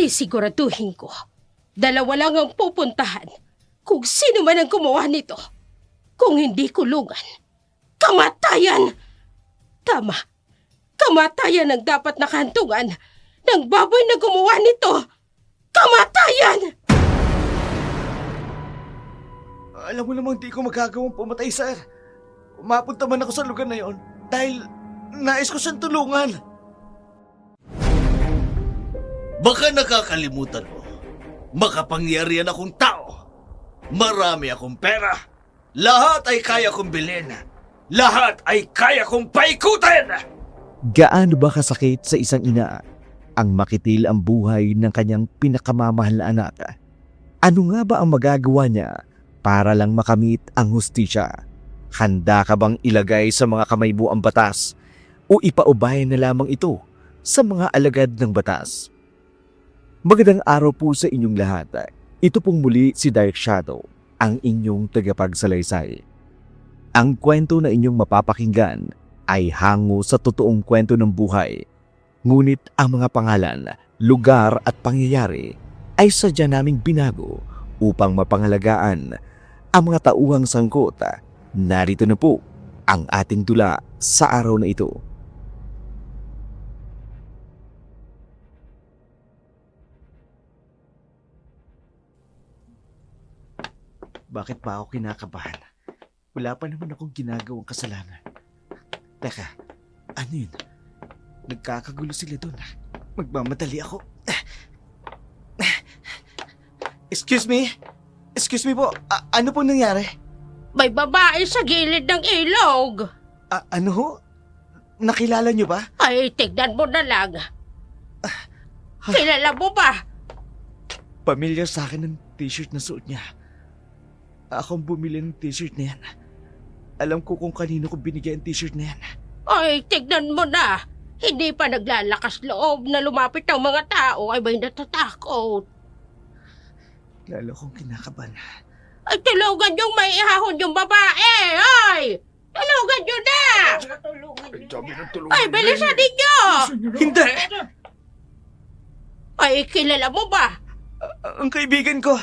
Sisiguraduhin ko. Dalawa lang ang pupuntahan kung sino man ang gumawa nito. Kung hindi kulungan, kamatayan! Tama, kamatayan ang dapat nakahantungan ng baboy na gumawa nito. Kamatayan! Alam mo namang di ko magagawang pumatay, sir. Mapunta man ako sa lugar na yon dahil nais ko siyang tulungan. Baka nakakalimutan mo, makapangyarihan akong tao. Marami akong pera. Lahat ay kaya kong bilhin. Lahat ay kaya kong paikutin! Gaano ba kasakit sa isang ina ang makitil ang buhay ng kanyang pinakamamahal na anak? Ano nga ba ang magagawa niya para lang makamit ang hustisya? Handa ka bang ilagay sa mga kamay mo ang batas o ipaubayan na lamang ito sa mga alagad ng batas? Magandang araw po sa inyong lahat. Ito pong muli si Dark Shadow, ang inyong tagapagsalaysay. Ang kwento na inyong mapapakinggan ay hango sa totoong kwento ng buhay. Ngunit ang mga pangalan, lugar at pangyayari ay sadya naming binago upang mapangalagaan ang mga tauhang sangkot. Narito na po ang ating tula sa araw na ito. Bakit pa ako kinakabahan? Wala pa naman akong ginagawang kasalanan. Teka, ano yun? Nagkakagulo sila doon. Magmamadali ako. Excuse me? Excuse me po, ano po nangyari? May babae sa gilid ng ilog. Ano ho? Nakilala niyo ba? Ay, tignan mo na lang. Kilala mo ba? Pamilyar sa akin ng t-shirt na suot niya. Akong bumili ng t-shirt na yan. Alam ko kung kanino ko binigay ang t-shirt na yan. Ay, tignan mo na. Hindi pa naglalakas loob na lumapit ang mga tao ay may natatakot. Lalo kong kinakabahan. Ay, tulungan yung may ihahon yung babae! Ay! Tulungan nyo na! Ay, bilisan ninyo! Hindi! Ay, kilala mo ba? Ang kaibigan ko,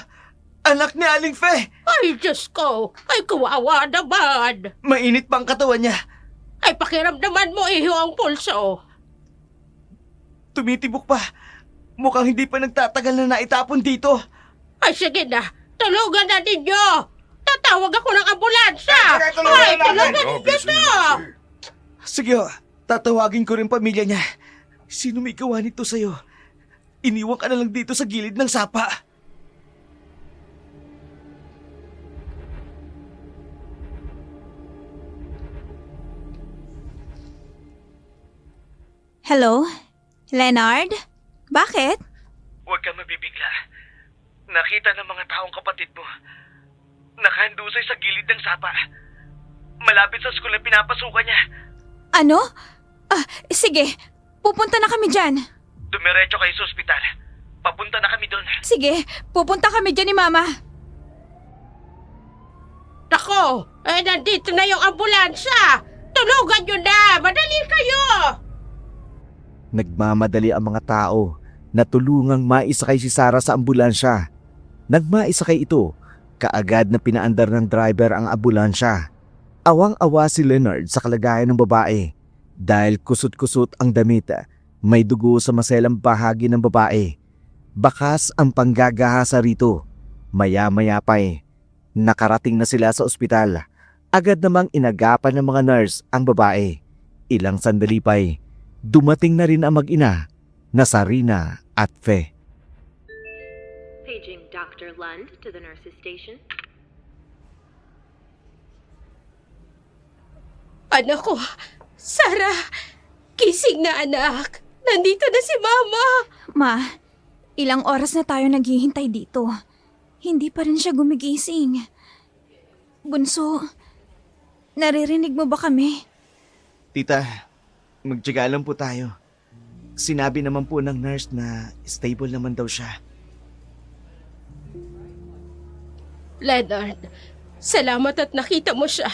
anak ni Aling Fe! Ay, Diyos ko! Ay, kawawa naman! Mainit pa ang katawan niya. Ay, pakiramdaman mo iho ang pulso. Tumitibok pa. Mukhang hindi pa nagtatagal na naitapon dito. Ay, sige na. Tulungan na ninyo. Tatawag ako ng ambulansya. Ay, tulungan ninyo na. Sige ho, tatawagin ko rin pamilya niya. Sino may gawa nito sa'yo? Iniwan ka na lang dito sa gilid ng sapa. Hello? Leonard? Bakit? Huwag kang mabibigla. Nakita ng mga taong kapatid mo. Nakahandusay sa gilid ng sapa. Malapit sa school na pinapasukan niya. Ano? Sige. Pupunta na kami dyan. Dumiretso kayo sa ospital. Papunta na kami doon. Sige. Pupunta kami dyan ni Mama. Nako, nandito na yung ambulansya. Tulungan nyo na. Madali kayo. Nagmamadali ang mga tao na tulungang maisakay si Sarah sa ambulansya. Nang maisakay ito, kaagad na pinaandar ng driver ang ambulansya. Awang-awa si Leonard sa kalagayan ng babae dahil kusot-kusot ang damit, may dugo sa maselang bahagi ng babae. Bakas ang panggagahasa rito. Maya-maya pa nakarating na sila sa ospital. Agad namang inagapan ng mga nurse ang babae. Ilang sandali pa dumating na rin ang mag-ina na Sarina at Fe. Paging Dr. Lund to the nurses station. Anak ko, Sarah, gising na anak. Nandito na si Mama. Ma, ilang oras na tayo naghihintay dito. Hindi pa rin siya gumigising. Bunso, naririnig mo ba kami? Tita, magtiyaga lang po tayo. Sinabi naman po ng nurse na stable naman daw siya. Leonard, salamat at nakita mo siya.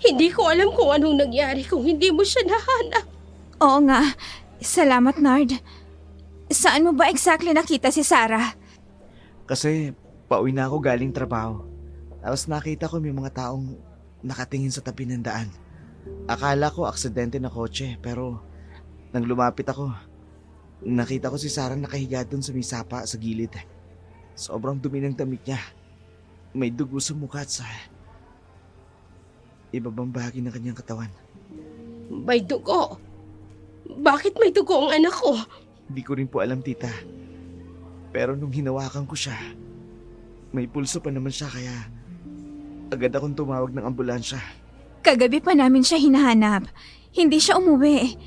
Hindi ko alam kung anong nangyari kung hindi mo siya nahanap. Oo nga. Salamat, Nard. Saan mo ba exactly nakita si Sarah? Kasi pauwi na ako galing trabaho. Tapos nakita ko may mga taong nakatingin sa tabi ng daan. Akala ko aksidente na kotse, pero nang lumapit ako, nakita ko si Sarah nakahiga doon sa may sapa sa gilid. Sobrang dumi ng damit niya. May dugo sa mukha at sa ibabang bahagi ng kanyang katawan. May dugo. Bakit may dugo ang anak ko? Hindi ko rin po alam, tita. Pero nung hinawakan ko siya, may pulso pa naman siya kaya agad akong tumawag ng ambulansya. Kagabi pa namin siya hinahanap. Hindi siya umuwi.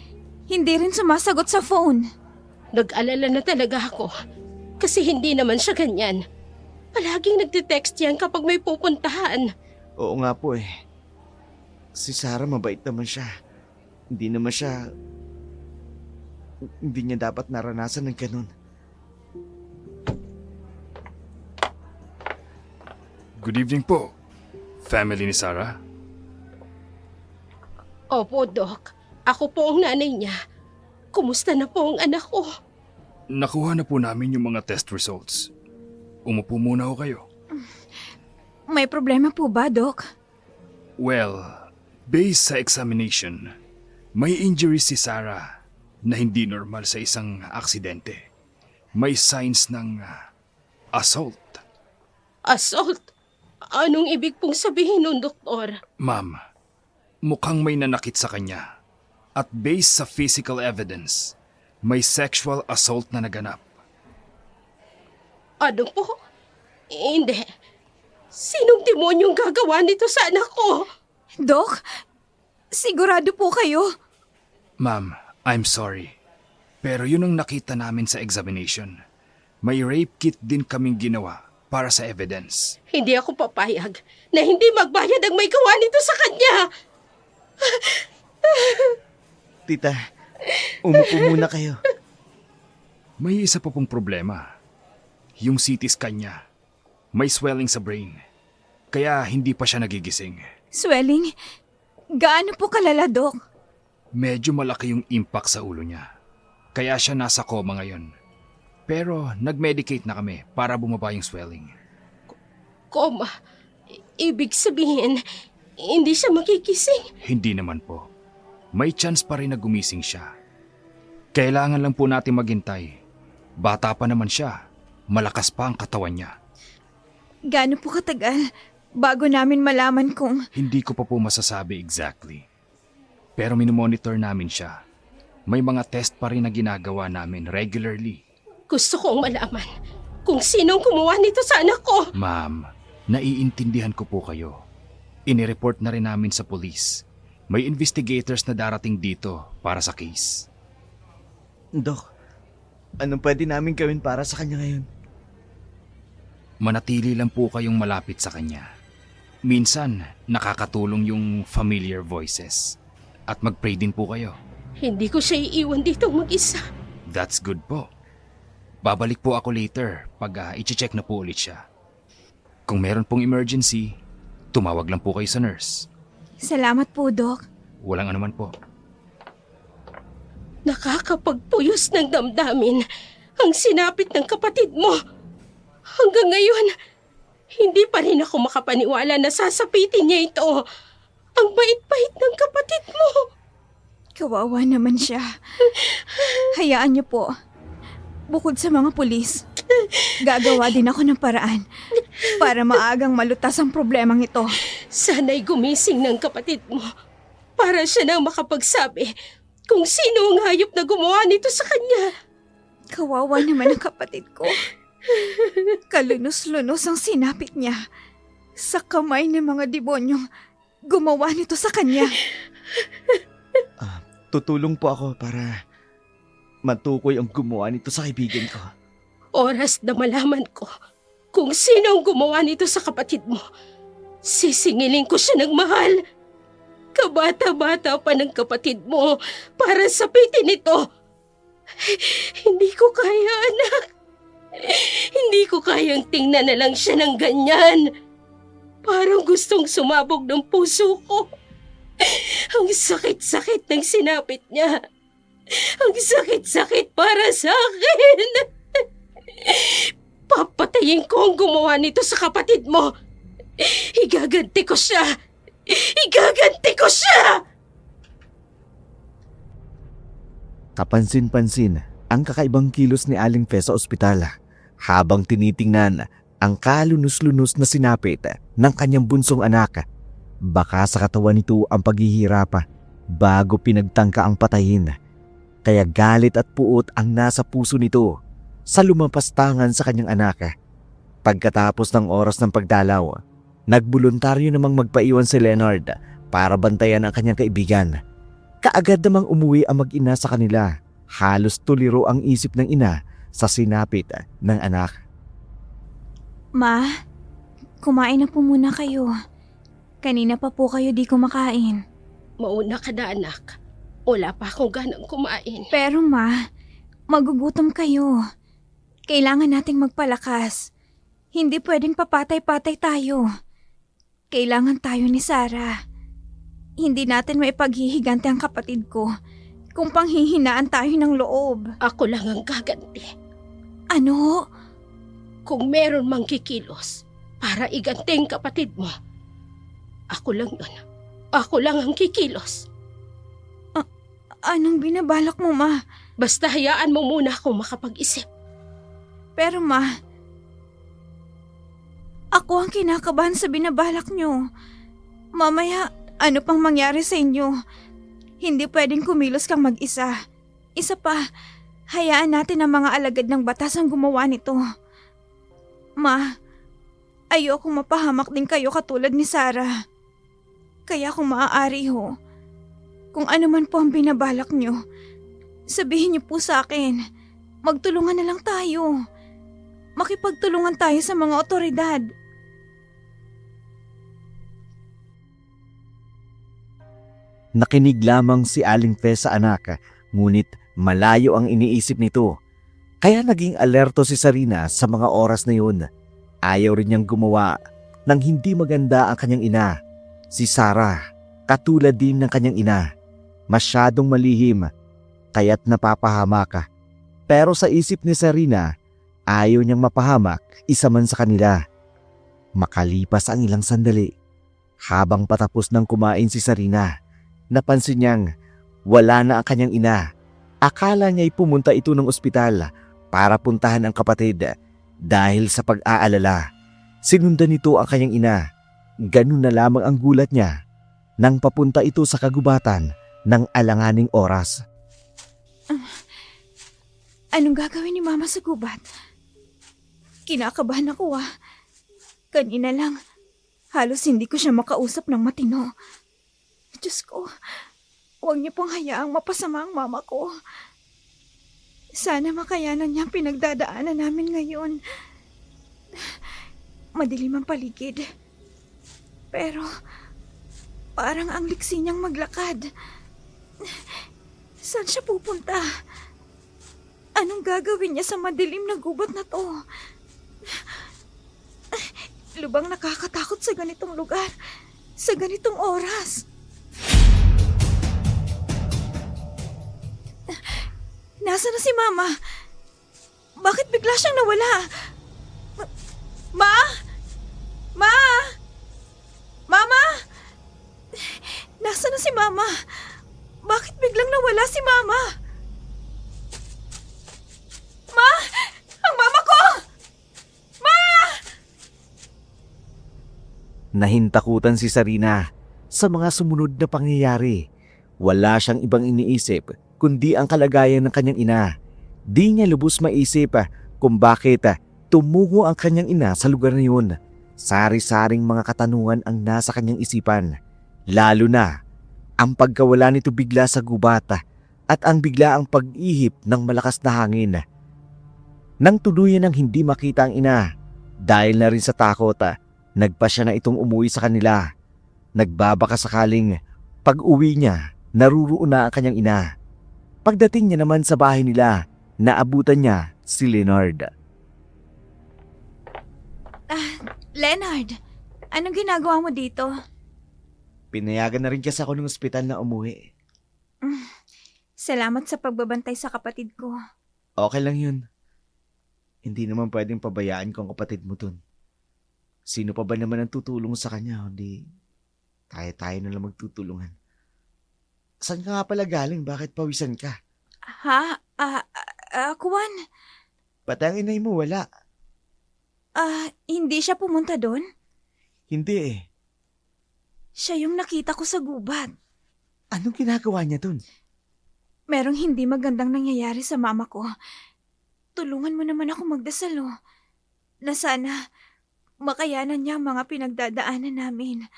Hindi rin sumasagot sa phone. Nag-alala na talaga ako. Kasi hindi naman siya ganyan. Palaging nagte-text yan kapag may pupuntahan. Oo nga po eh. Si Sarah mabait naman siya. Hindi niya dapat naranasan ng ganun. Good evening po. Family ni Sarah? Opo, Doc. Ako po ang nanay niya. Kumusta na po ang anak ko? Nakuha na po namin yung mga test results. Umupo muna ho kayo. May problema po ba, Doc? Well, based sa examination, may injury si Sarah na hindi normal sa isang aksidente. May signs ng assault. Assault? Anong ibig pong sabihin nun, Doktor? Ma'am, mukhang may nanakit sa kanya. At based sa physical evidence, may sexual assault na naganap. Ano po? Hindi. Sinong demonyong gagawa nito sa anak ko? Doc, sigurado po kayo? Ma'am, I'm sorry. Pero yun ang nakita namin sa examination. May rape kit din kaming ginawa para sa evidence. Hindi ako papayag na hindi magbayad ang may gawa nito sa kanya. Tita, umupo muna kayo. May isa pa pong problema. Yung CT scan niya. May swelling sa brain. Kaya hindi pa siya nagigising. Swelling? Gaano po kalala, Doc? Medyo malaki yung impact sa ulo niya. Kaya siya nasa coma ngayon. Pero nag-medicate na kami para bumaba yung swelling. Koma. Ibig sabihin, hindi siya makikising. Hindi naman po. May chance pa rin na gumising siya. Kailangan lang po natin maghintay. Bata pa naman siya. Malakas pa ang katawan niya. Gaano po katagal bago namin malaman kung... Hindi ko pa po masasabi exactly. Pero minomonitor namin siya. May mga test pa rin na ginagawa namin regularly. Gusto kong malaman kung sinong gumawa nito sa anak ko. Ma'am, naiintindihan ko po kayo. Inireport na rin namin sa police. May investigators na darating dito para sa case. Dok, anong pwede namin gawin para sa kanya ngayon? Manatili lang po kayong malapit sa kanya. Minsan, nakakatulong yung familiar voices. At mag-pray din po kayo. Hindi ko siya iiwan dito mag-isa. That's good po. Babalik po ako later pag i-check na po ulit siya. Kung meron pong emergency, tumawag lang po kayo sa nurse. Salamat po, Doc. Walang anuman po. Nakakapagpuyos ng damdamin ang sinapit ng kapatid mo. Hanggang ngayon, hindi pa rin ako makapaniwala na sasapitin niya ito. Ang bait-bait ng kapatid mo. Kawawa naman siya. Hayaan niyo po. Bukod sa mga pulis, gagawa din ako ng paraan para maagang malutas ang problemang ito. Sana'y gumising ng kapatid mo para siya nang makapagsabi kung sino ang hayop na gumawa nito sa kanya. Kawawa naman ang kapatid ko. Kalunos-lunos ang sinapit niya sa kamay ng mga debonyong gumawa nito sa kanya. Tutulong po ako para matukoy ang gumawa nito sa kaibigan ko. Oras na malaman ko kung sino ang gumawa nito sa kapatid mo, sisingilin ko siya ng mahal. Kabata-bata pa ng kapatid mo para sapitin ito. Hindi ko kaya, anak. Hindi ko kayang tingnan na lang siya ng ganyan. Parang gustong sumabog ng puso ko. Ang sakit-sakit ng sinapit niya. Ang sakit-sakit para sa akin. Papatayin ko ang gumawa nito sa kapatid mo. Igaganti ko siya. Igaganti ko siya! Kapansin-pansin ang kakaibang kilos ni Aling Fe sa ospital habang tinitingnan ang kalunos-lunos na sinapit ng kanyang bunsong anak. Baka sa katawan nito ang paghihirap bago pinagtangka ang patayin. Kaya galit at puot ang nasa puso nito sa lumapastangan sa kanyang anak. Pagkatapos ng oras ng pagdalaw, nagboluntaryo namang magpaiwan si Leonard para bantayan ang kanyang kaibigan. Kaagad namang umuwi ang mag-ina sa kanila. Halos tuliro ang isip ng ina sa sinapit ng anak. Ma, kumain na po muna kayo. Kanina pa po kayo di kumakain. Mauna ka na, anak. Wala pa akong ganang kumain. Pero ma, magugutom kayo. Kailangan nating magpalakas. Hindi pwedeng papatay-patay tayo. Kailangan tayo ni Sarah. Hindi natin maipaghihiganti ang kapatid ko kung panghihinaan tayo ng loob. Ako lang ang gaganti. Ano? Kung meron mang kikilos para iganti ang kapatid mo, ako lang yun. Ako lang ang kikilos. Anong binabalak mo, ma? Basta hayaan mo muna akong makapag-isip. Pero ma, ako ang kinakabahan sa binabalak nyo. Mamaya, ano pang mangyari sa inyo? Hindi pwedeng kumilos kang mag-isa. Isa pa, hayaan natin ang mga alagad ng batas ang gumawa nito. Ma, ayokong mapahamak din kayo katulad ni Sarah. Kaya kung maaari ho, kung ano man po ang binabalak nyo, sabihin niyo po sa akin. Magtulungan na lang tayo. Makipagtulungan tayo sa mga otoridad. Nakinig lamang si Aling Fe sa anak, ngunit malayo ang iniisip nito. Kaya naging alerto si Sarina sa mga oras na yun. Ayaw rin niyang gumawa ng hindi maganda ang kanyang ina. Si Sarah, katulad din ng kanyang ina. Masyadong malihim, kaya't napapahamak. Pero sa isip ni Sarina, ayaw niyang mapahamak isa man sa kanila. Makalipas ang ilang sandali, habang patapos ng kumain si Sarina, napansin niyang wala na ang kanyang ina. Akala niya'y pumunta ito ng ospital para puntahan ang kapatid dahil sa pag-aalala. Sinundan nito ang kanyang ina. Ganun na lamang ang gulat niya nang papunta ito sa kagubatan ng alanganing oras. Anong gagawin ni Mama sa gubat? Kinakabahan ako Kanina lang, halos hindi ko siya makausap ng matino. Diyos ko, huwag niyo pong hayaang mapasama ang mama ko. Sana makayanan niya ang pinagdadaanan namin ngayon. Madilim ang paligid. Pero, parang ang liksi niyang maglakad. Saan siya pupunta? Anong gagawin niya sa madilim na gubat na to? Lubang nakakatakot sa ganitong lugar, sa ganitong oras. Nasaan na si Mama? Bakit bigla siyang nawala? Ma? Ma? Mama? Nasaan na si Mama? Bakit biglang nawala si Mama? Ma! Ang mama ko! Ma! Nahintakutan si Sarina sa mga sumunod na pangyayari. Wala siyang ibang iniisip kundi ang kalagayan ng kanyang ina. Di niya lubos maisip kung bakit tumungo ang kanyang ina sa lugar na yun. Sari-saring mga katanungan ang nasa kanyang isipan. Lalo na ang pagkawala nito bigla sa gubat at ang biglaang pag-ihip ng malakas na hangin. Nang tuluyan ng hindi makita ang ina, dahil na rin sa takot, nagpasya na itong umuwi sa kanila. Nagbabaka sakaling pag-uwi niya, naruroon na ang kanyang ina. Pagdating niya naman sa bahay nila, naabutan niya si Leonard. Leonard, anong ginagawa mo dito? Pinayagan na rin kasi ako ng ospital na umuwi. Salamat sa pagbabantay sa kapatid ko. Okay lang yun. Hindi naman pwedeng pabayaan ko ang kapatid mo dun. Sino pa ba naman ang tutulong sa kanya? Hindi tayo na lang magtutulungan. Saan ka nga pala galing? Bakit pawisan ka? Ha? Kuwan? Pati ang inay mo wala. Hindi siya pumunta doon? Hindi eh. Siya yung nakita ko sa gubat. Anong ginagawa niya dun? Merong hindi magandang nangyayari sa mama ko. Tulungan mo naman ako magdasal, oh. Na sana makayanan niya ang mga pinagdadaanan namin.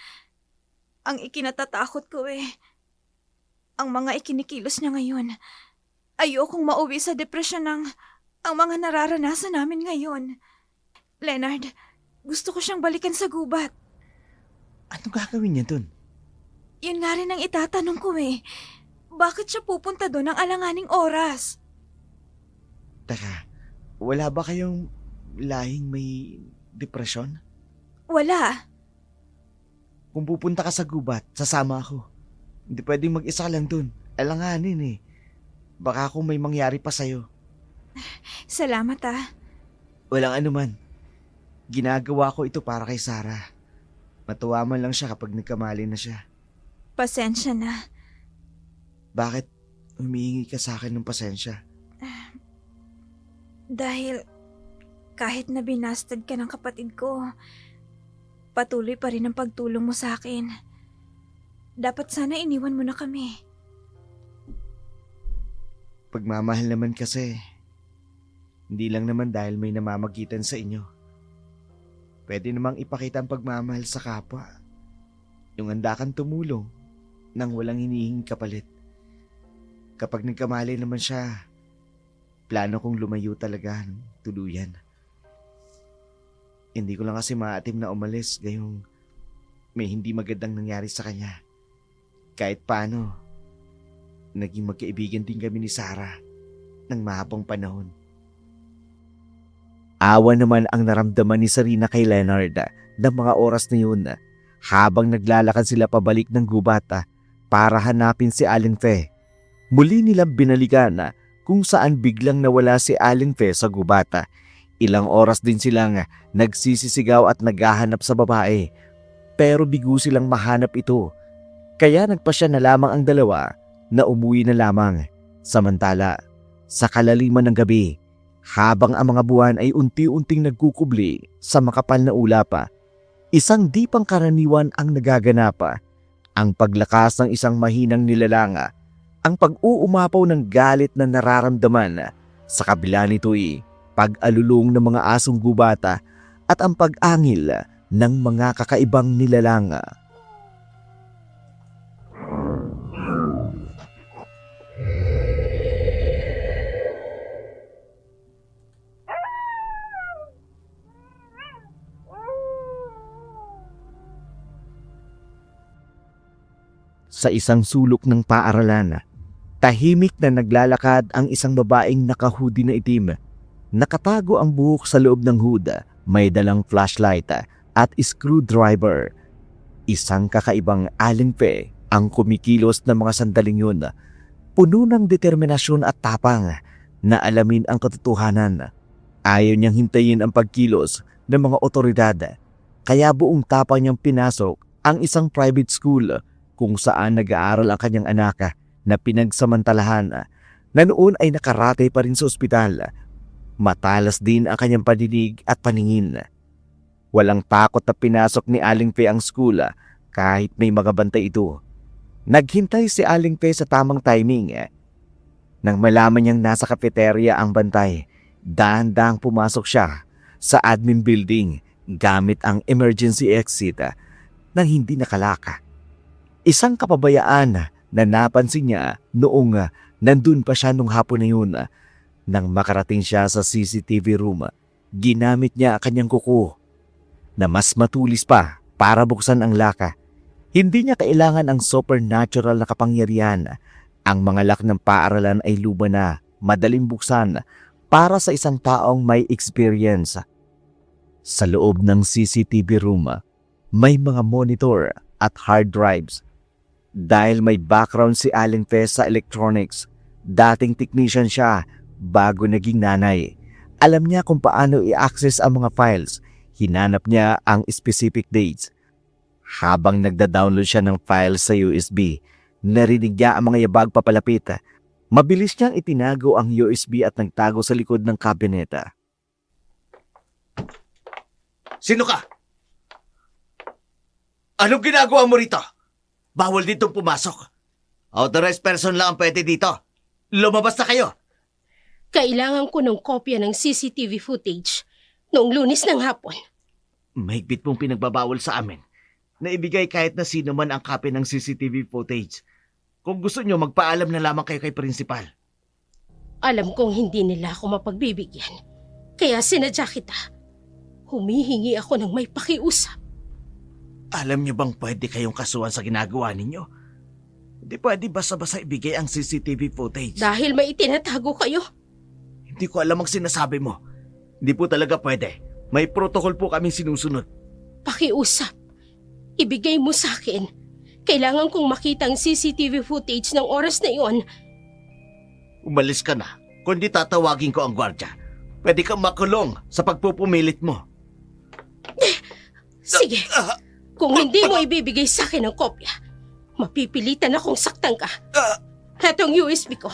Ang ikinatatakot ko ang mga ikinikilos niya ngayon. Ayokong mauwi sa depresyon ng ang mga nararanasan namin ngayon. Leonard, gusto ko siyang balikan sa gubat. Anong gagawin niya dun? Yun nga rin ang itatanong ko Bakit siya pupunta doon ng alanganing oras? Teka, wala ba kayong lahing may depresyon? Wala. Kung pupunta ka sa gubat, sasama ako. Hindi pwedeng mag-isa lang dun. Alanganin eh. Baka kung may mangyari pa sa'yo. Salamat Walang anuman. Ginagawa ko ito para kay Sarah. Matuwa man lang siya kapag nagkamali na siya. Pasensya na. Bakit humihingi ka sa akin ng pasensya? Dahil kahit na binastad ka ng kapatid ko, patuloy pa rin ang pagtulong mo sa akin. Dapat sana iniwan mo na kami. Pagmamahal naman kasi, hindi lang naman dahil may namamagitan sa inyo. Pwede namang ipakita ang pagmamahal sa kapwa. Yung handa kang tumulong nang walang hinihinging kapalit. Kapag nagkamali naman siya, plano kong lumayo talaga ng tuluyan. Hindi ko lang kasi maatim na umalis gayong may hindi magandang nangyari sa kanya. Kahit paano, naging magkaibigan din kami ni Sarah ng mahabang panahon. Awa naman ang naramdaman ni Sarina kay Leonard ng mga oras na yun habang naglalakad sila pabalik ng gubata para hanapin si Aling Fe. Muli nilang binalikan kung saan biglang nawala si Aling Fe sa gubata. Ilang oras din silang nagsisisigaw at naghahanap sa babae pero bigo silang mahanap ito. Kaya nagpasya na lamang ang dalawa na umuwi na lamang. Samantala, sa kalaliman ng gabi, habang ang mga buwan ay unti-unting nagkukubli sa makapal na ulapa, isang di pangkaraniwan ang nagaganapa. Ang paglakas ng isang mahinang nilalanga, ang pag-uumapaw ng galit na nararamdaman, sa kabila nito'y pag-alulong ng mga asong gubata at ang pag-angil ng mga kakaibang nilalanga. Sa isang sulok ng paaralan, tahimik na naglalakad ang isang babaeng naka-hoodie na itim. Nakatago ang buhok sa loob ng hood, may dalang flashlight at screwdriver. Isang kakaibang Aling Fe ang kumikilos ng mga sandaling yun. Puno ng determinasyon at tapang na alamin ang katotohanan. Ayaw niyang hintayin ang pagkilos ng mga otoridad, kaya buong tapang niyang pinasok ang isang private school kung saan nag-aaral ang kanyang anak na pinagsamantalahan na noon ay nakarate pa rin sa ospital. Matalas din ang kanyang paninig at paningin. Walang takot na pinasok ni Aling Fe ang school kahit may mga bantay ito. Naghintay si Aling Fe sa tamang timing. Nang malaman niyang nasa cafeteria ang bantay, dahan-dahang pumasok siya sa admin building gamit ang emergency exit nang hindi nakalaka. Isang kapabayaan na napansin niya noong nandun pa siya nung hapon na yun. Nang makarating siya sa CCTV room, ginamit niya ang kanyang kuko na mas matulis pa para buksan ang laka. Hindi niya kailangan ang supernatural na kapangyarihan. Ang mga lock ng paaralan ay luba na, madaling buksan para sa isang taong may experience. Sa loob ng CCTV room, may mga monitor at hard drives. Dahil may background si Aling Fe sa electronics, Dating technician siya bago naging nanay. Alam niya kung paano i-access ang mga files. Hinanap niya ang specific dates. Habang nagda-download siya ng files sa USB, narinig niya ang mga yabag papalapit. Mabilis niyang itinago ang USB at nagtago sa likod ng kabineta. Sino ka? Anong ginagawa mo rito? Bawal ditong pumasok. Authorized person lang ang pwede dito. Lumabas na kayo. Kailangan ko ng kopya ng CCTV footage noong Lunes ng hapon. Mahigpit mong pinagbabawal sa amin na ibigay kahit na sino man ang copy ng CCTV footage. Kung gusto nyo, magpaalam na lamang kayo kay principal. Alam kong hindi nila ako mapagbibigyan. Kaya sinadya kita. Humihingi ako ng may pakiusap. Alam nyo bang pwede kayong kasuhan sa ginagawa ninyo? Hindi pwede basta-basta ibigay ang CCTV footage. Dahil may itinatago kayo. Hindi ko alam ang sinasabi mo. Hindi po talaga pwede. May protocol po kami sinusunod. Pakiusap. Ibigay mo sa akin. Kailangan kong makita ang CCTV footage ng oras na iyon. Umalis ka na. Kundi tatawagin ko ang gwardya. Pwede kang makulong sa pagpupumilit mo. Sige. Kung hindi mo ibibigay sa akin ang kopya, mapipilitan akong saktan ka. Hetong USB ko.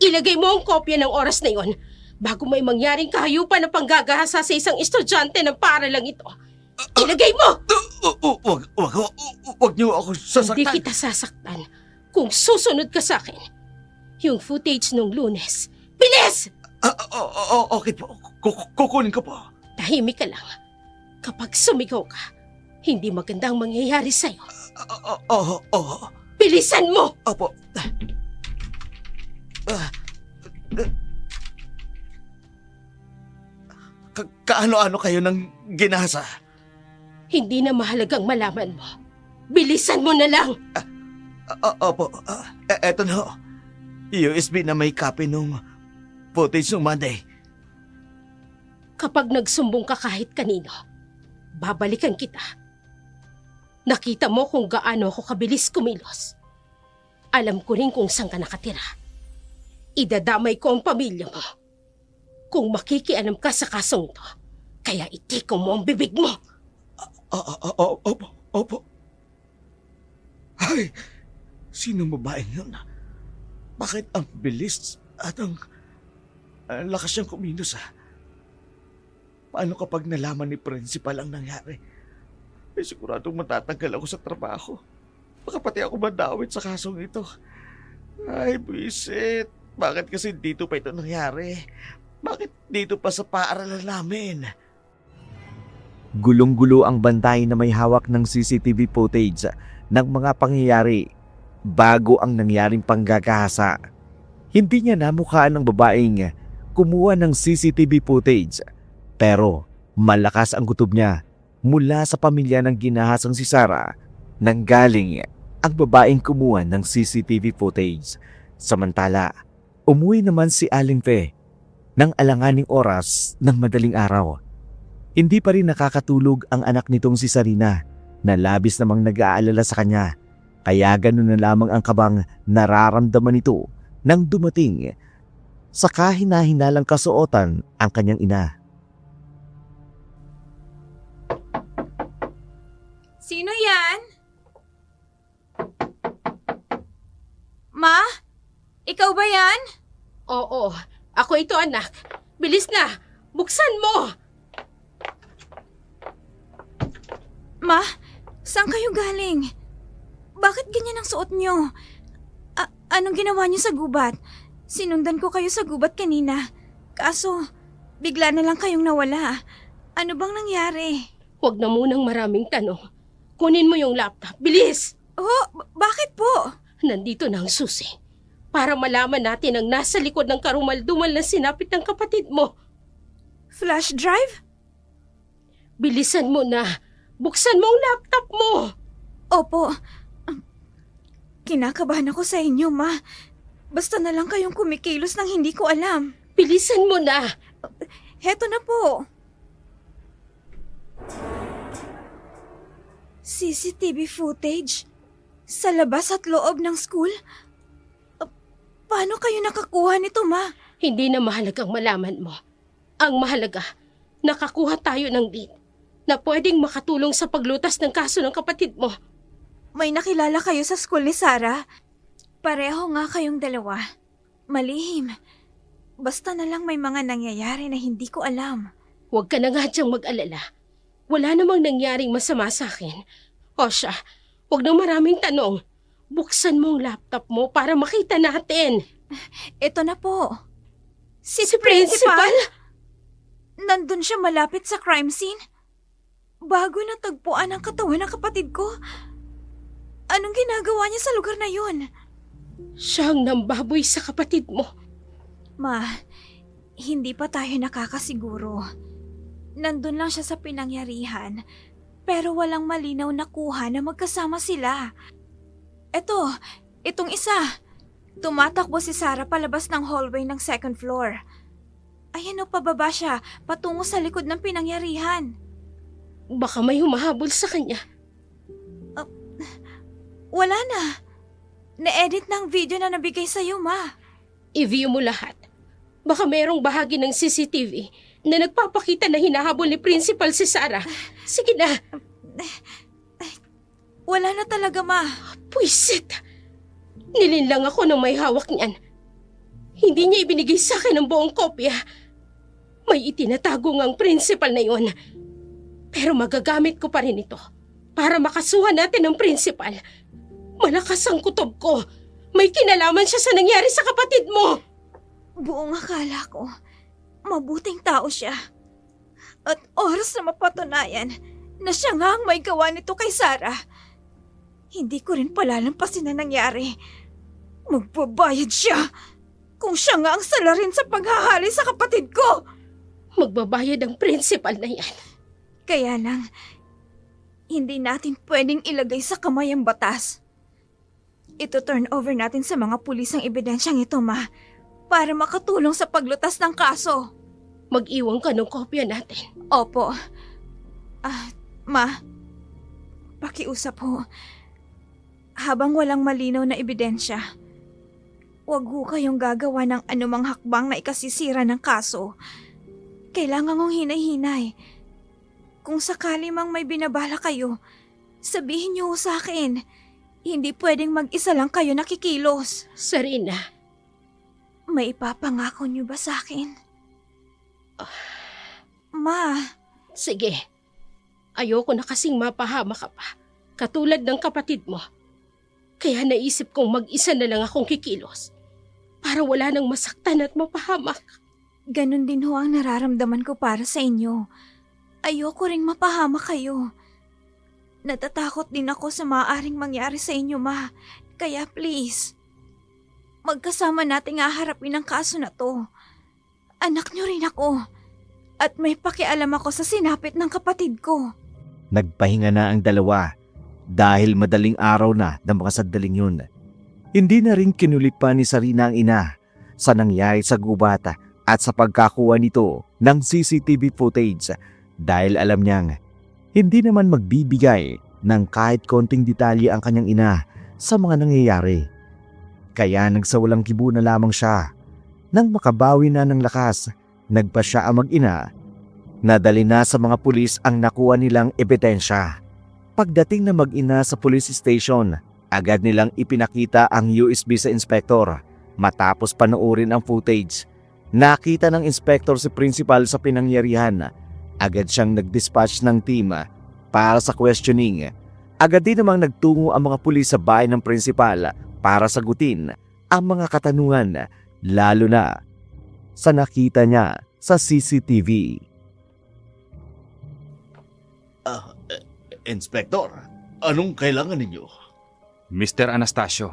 Ilagay mo ang kopya ng oras na iyon bago may mangyaring kahayupan na panggagahasa sa isang estudyante ng paaralang ito. Ilagay mo! Wag niyo ako sasaktan. Hindi kita sasaktan kung susunod ka sa akin. Yung footage nung Lunes. Bilis! Okay po. Kukunin ko po. Tahimik ka lang. Kapag sumigaw ka, hindi magandang mangyayari sa'yo. Bilisan mo! Opo. Kaano-ano kayo ng ginasa? Hindi na mahalagang malaman mo. Bilisan mo na lang! Opo. Eto na ho. USB na may copy nung footage nung Monday. Kapag nagsumbong ka kahit kanino, babalikan kita. Nakita mo kung gaano ako kabilis kumilos. Alam ko rin kung saan ka nakatira. Idadamay ko ang pamilya mo. Kung makikialam ka sa kasong ito, kaya itiko mo ang bibig mo. Opo. Ay, sino babaeng yun? Bakit ang bilis at ang lakas niyang kumilos Paano kapag nalaman ni principal ang nangyari? Ay, siguradong matatanggal ako sa trabaho. Baka pati ako madawit sa kasong ito. Ay, buisit. Bakit kasi dito pa ito nangyari? Bakit dito pa sa paaralan namin? Gulong-gulo ang bantay na may hawak ng CCTV footage ng mga pangyayari bago ang nangyaring panggagahasa. Hindi niya namukhaan ng babaeng kumuha ng CCTV footage, pero malakas ang kutob niya mula sa pamilya ng ginahasang si Sarah nanggaling ang babaeng kumuha ng CCTV footage. Samantala, umuwi naman si Aling Fe ng alanganing oras ng madaling araw. Hindi pa rin nakakatulog ang anak nitong si Sarina na labis namang nag-aalala sa kanya. Kaya ganun na lamang ang kabang nararamdaman nito nang dumating sa kahina-hinalang kasuotan ang kanyang ina. Sino yan? Ma? Ikaw ba yan? Oo, ako ito anak. Bilis na, buksan mo! Ma, saan kayo galing? Bakit ganyan ang suot nyo? Anong ginawa niyo sa gubat? Sinundan ko kayo sa gubat kanina. Kaso, bigla na lang kayong nawala. Ano bang nangyari? Huwag na munang maraming tanong. Kunin mo yung laptop, bilis! Oh, bakit po? Nandito na ang susi. Para malaman natin ang nasa likod ng karumal-dumal na sinapit ng kapatid mo. Flash drive? Bilisan mo na. Buksan mo ang laptop mo. Opo. Kinakabahan ako sa inyo, Ma. Basta na lang kayong kumikilos nang hindi ko alam. Bilisan mo na. Heto na po. CCTV footage? Sa labas at loob ng school? Paano kayo nakakuha nito, Ma? Hindi na mahalagang malaman mo. Ang mahalaga, nakakuha tayo ng lead na pwedeng makatulong sa paglutas ng kaso ng kapatid mo. May nakilala kayo sa school ni Sarah? Pareho nga kayong dalawa. Malihim. Basta na lang may mga nangyayari na hindi ko alam. Huwag ka na nga diyang mag-alala. Wala namang nangyaring masama sa akin. O siya, huwag nang maraming tanong. Buksan mo ang laptop mo para makita natin. Ito na po. Si Principal? Nandun siya malapit sa crime scene. Bago natagpuan ang katawan ng kapatid ko. Anong ginagawa niya sa lugar na yun? Siya ang nambaboy sa kapatid mo. Ma, hindi pa tayo nakakasiguro. Nandun lang siya sa pinangyarihan, pero walang malinaw na kuha na magkasama sila. Itong isa. Tumatakbo si Sarah palabas ng hallway ng second floor. Ayan o, pababa siya, patungo sa likod ng pinangyarihan. Baka may humahabol sa kanya. Wala na. Na-edit ng video na nabigay sa'yo, Ma. I-view mo lahat. Baka mayroong bahagi ng CCTV na nagpapakita na hinahabol ni Principal si Sarah. Sige na. Wala na talaga, Ma. Puisit. Nilinlang ako ng may hawak niyan. Hindi niya ibinigay sa akin ang buong kopya. May itinatago ngang principal na yon. Pero magagamit ko pa rin ito para makasuhan natin ang principal. Malakas ang kutob ko. May kinalaman siya sa nangyari sa kapatid mo. Buong akala ko, mabuting tao siya. At oras na mapatunayan na siya nga ang may gawa nito kay Sarah. Hindi ko rin palalampasin na nangyari. Magbabayad siya kung siya nga ang salarin sa paghahali sa kapatid ko. Magbabayad ang principal na yan. Kaya lang, hindi natin pwedeng ilagay sa kamay ang batas. Ito turn over natin sa mga pulis ang ebidensyang ito, Ma, para makatulong sa paglutas ng kaso. Mag-iwan ka ng kopya natin. Opo. Ma, pakiusap ho. Habang walang malinaw na ebidensya, huwag ho kayong gagawa ng anumang hakbang na ikasisira ng kaso. Kailangan kong hinay-hinay. Kung sakali mang may binabala kayo, sabihin niyo ho sa akin. Hindi pwedeng mag-isa lang kayo nakikilos. Sarina, May ipapangako niyo ba sa akin? Ma, sige. Ayoko na kasing mapahama ka pa. Katulad ng kapatid mo. Kaya naisip kong mag-isa na lang akong kikilos. Para wala nang masaktan at mapahamak. ganun din ho ang nararamdaman ko para sa inyo. Ayoko ring mapahama kayo. Natatakot din ako sa maaaring mangyari sa inyo, Ma. Kaya please, magkasama nating haharapin ang kaso na to. Anak niyo rin ako. At may pakialam ako sa sinapit ng kapatid ko. Nagpahinga na ang dalawa dahil madaling araw na ng mga sandaling yun. Hindi na rin kinulit pa ni Sarina ang ina sa nangyari sa gubata at sa pagkakuha nito ng CCTV footage dahil alam niyang hindi naman magbibigay ng kahit konting detalye ang kanyang ina sa mga nangyayari. Kaya nagsawalang kibo na lamang siya. Nang makabawi na ng lakas, nagpa siya ang mag-ina. Nadali na sa mga pulis ang nakuha nilang ebidensya. Pagdating na mag-ina sa police station, agad nilang ipinakita ang USB sa inspektor. Matapos panoorin ang footage, nakita ng inspektor si principal sa pinangyarihan. Agad siyang nag-dispatch ng team para sa questioning. Agad din namang nagtungo ang mga pulis sa bahay ng principal para sagutin ang mga katanungan, lalo na sa nakita niya sa CCTV. Inspektor, anong kailangan ninyo? Mr. Anastasio,